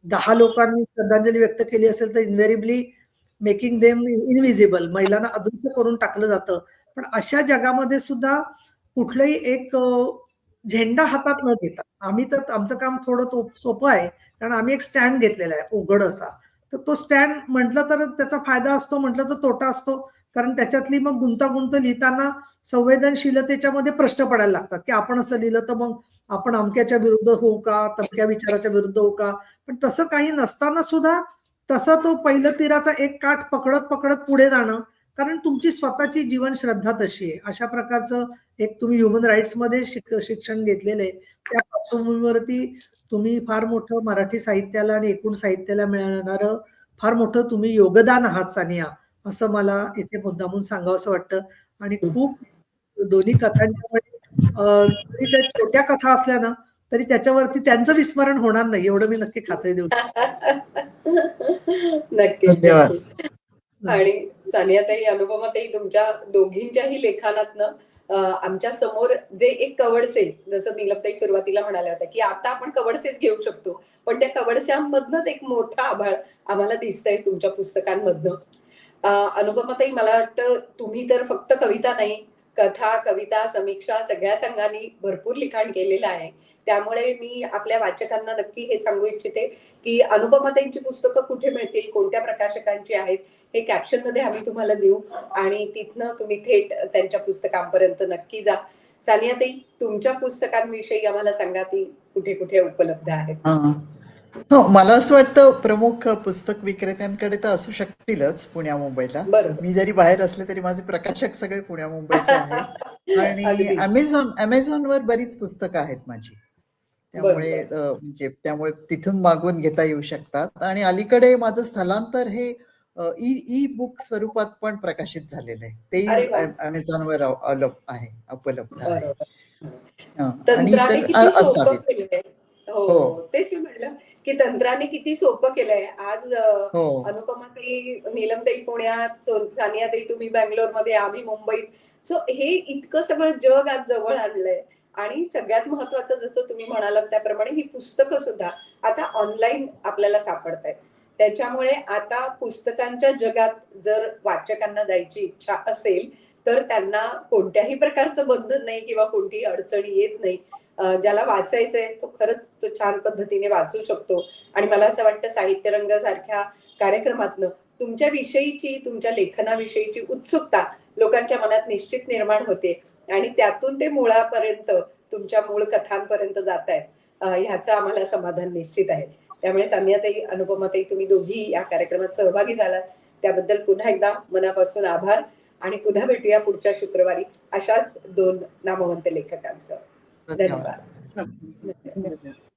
10 लोकांनी श्रद्धांजली व्यक्त केली असेल तर इन्व्हेरिबली मेकिंग देम इनव्हिजिबल महिलांना अदृश्य करून टाकलं जातं. पण अशा जगामध्ये सुद्धा कुठलंही एक झेंडा हातात न घेता आम्ही तर आमचं काम थोडं सोपं आहे. कारण आम्ही एक स्टँड घेतलेला आहे उघड असा. तर तो स्टँड म्हटलं तर त्याचा फायदा असतो, म्हटलं तर तोटा असतो. कारण त्याच्यातली मग गुंतागुंत लिहिताना संवेदनशीलतेच्या मध्ये प्रश्न पडायला लागतात, की आपण असं लिहिलं तर मग आपण अमक्याच्या विरुद्ध होऊ का? तमक्या विचाराच्या विरुद्ध होऊ का? पण तसं काही नसताना सुद्धा तसा तो पहिलं तीराचा एक काठ पकडत पुढे जाणं, कारण तुमची स्वतःची जीवन श्रद्धा तशी आहे. अशा प्रकारचं एक तुम्ही ह्युमन राईट्समध्ये शिक्षण घेतलेलं आहे. त्या पार्श्वभूमीवरती तुम्ही फार मोठं मराठी साहित्याला आणि एकूण साहित्याला मिळणारं फार मोठं तुम्ही योगदान आहात सानिया, असं मला इथे मुद्दामून सांगावसं वाटतं. आणि खूप दोन्ही कथांच्यामध्ये जरी त्या छोट्या कथा असल्या ना, तरी त्याच्यावरती त्यांचं विस्मरण होणार नाही एवढं मी नक्की खात्री देऊ नक्कीच, धन्यवाद. नक्कीच. आणि सानियाताई, अनुपमाताई तुमच्या दोघींच्याही लेखनातनं आमच्या समोर जे एक कवडसे जसं नीलमताई सुरुवातीला म्हणाल्या होत्या, की आता आपण कवडसेच घेऊ शकतो. पण त्या कवडशांमधनंच एक मोठं आभाळ आम्हाला दिसतंय तुमच्या पुस्तकांमधनं. अनुपमाताई मला वाटतं तुम्ही तर फक्त कविता नाही, कथा, कविता, समीक्षा सगळ्याच अंगाने भरपूर लिखाण केलेलं आहे. त्यामुळे मी आपल्या वाचकांना नक्की हे सांगू इच्छिते, की अनुपमाताईंची पुस्तकं कुठे मिळतील, कोणत्या प्रकाशकांची आहेत, हे कॅप्शनमध्ये आम्ही तुम्हाला देऊ आणि तिथनं तुम्ही थेट त्यांच्या पुस्तकांपर्यंत नक्की जा. सानियाताई, तुमच्या पुस्तकांविषयी आम्हाला सांगा, ती कुठे-कुठे उपलब्ध आहेत? हां. हो, मला असं वाटतं प्रमुख पुस्तक विक्रेत्यांकडे तर असू शकतीलच पुण्या मुंबईला. बरोबर. मी जरी बाहेर असले तरी माझे प्रकाशक सगळे पुण्या मुंबईचे आहेत आणि अगदी. अमेझॉनवर बरीच पुस्तकं आहेत माझी. त्यामुळे बरोबर. म्हणजे त्यामुळे तिथून मागवून घेता येऊ शकतात. आणि अलीकडे माझं स्थलांतर हे ई बुक स्वरूपात पण प्रकाशित झालेलं आहे. अरे तेही वा. अमेझॉनवर उपलब्ध आहे. बरोबर. आणि तंत्राने तर किती सोपं असावीत. केलंय. हो, हो हो. तेच मी म्हटलं, की तंत्राने किती सोपं केलंय. आज हो अनुपमाताई, नीलमताई पुण्यात, सानियाताई तुम्ही बंगलोरमध्ये, आम्ही मुंबईत. सो हे इतकं सगळं जग आज जवळ आणलंय. आणि सगळ्यात महत्वाचं जसं तुम्ही म्हणालात त्याप्रमाणे ही पुस्तकं सुद्धा आता ऑनलाईन आपल्याला सापडतायत. त्याच्यामुळे आता पुस्तकांच्या जगात जर वाचकांना जायची इच्छा असेल तर त्यांना कोणत्याही प्रकारचं बंधन नाही किंवा कोणतीही अडचणी येत नाही. ज्याला वाचायचंय तो खरंच तो छान पद्धतीने वाचू शकतो. आणि मला असं वाटतं साहित्यरंग सारख्या कार्यक्रमातनं तुमच्या विषयीची, तुमच्या लेखनाविषयीची उत्सुकता लोकांच्या मनात निश्चित निर्माण होते आणि त्यातून ते मुळापर्यंत, तुमच्या मूळ कथांपर्यंत जात आहेत, ह्याचं आम्हाला समाधान निश्चित आहे. त्यामुळे सान्याताई, अनुपमाताई, तुम्ही दोघी या कार्यक्रमात सहभागी झालात त्याबद्दल पुन्हा एकदा मनापासून आभार आणि पुन्हा भेटूया पुढच्या शुक्रवारी अशाच 2 नामवंत लेखकांसह. धन्यवाद. धन्यवाद.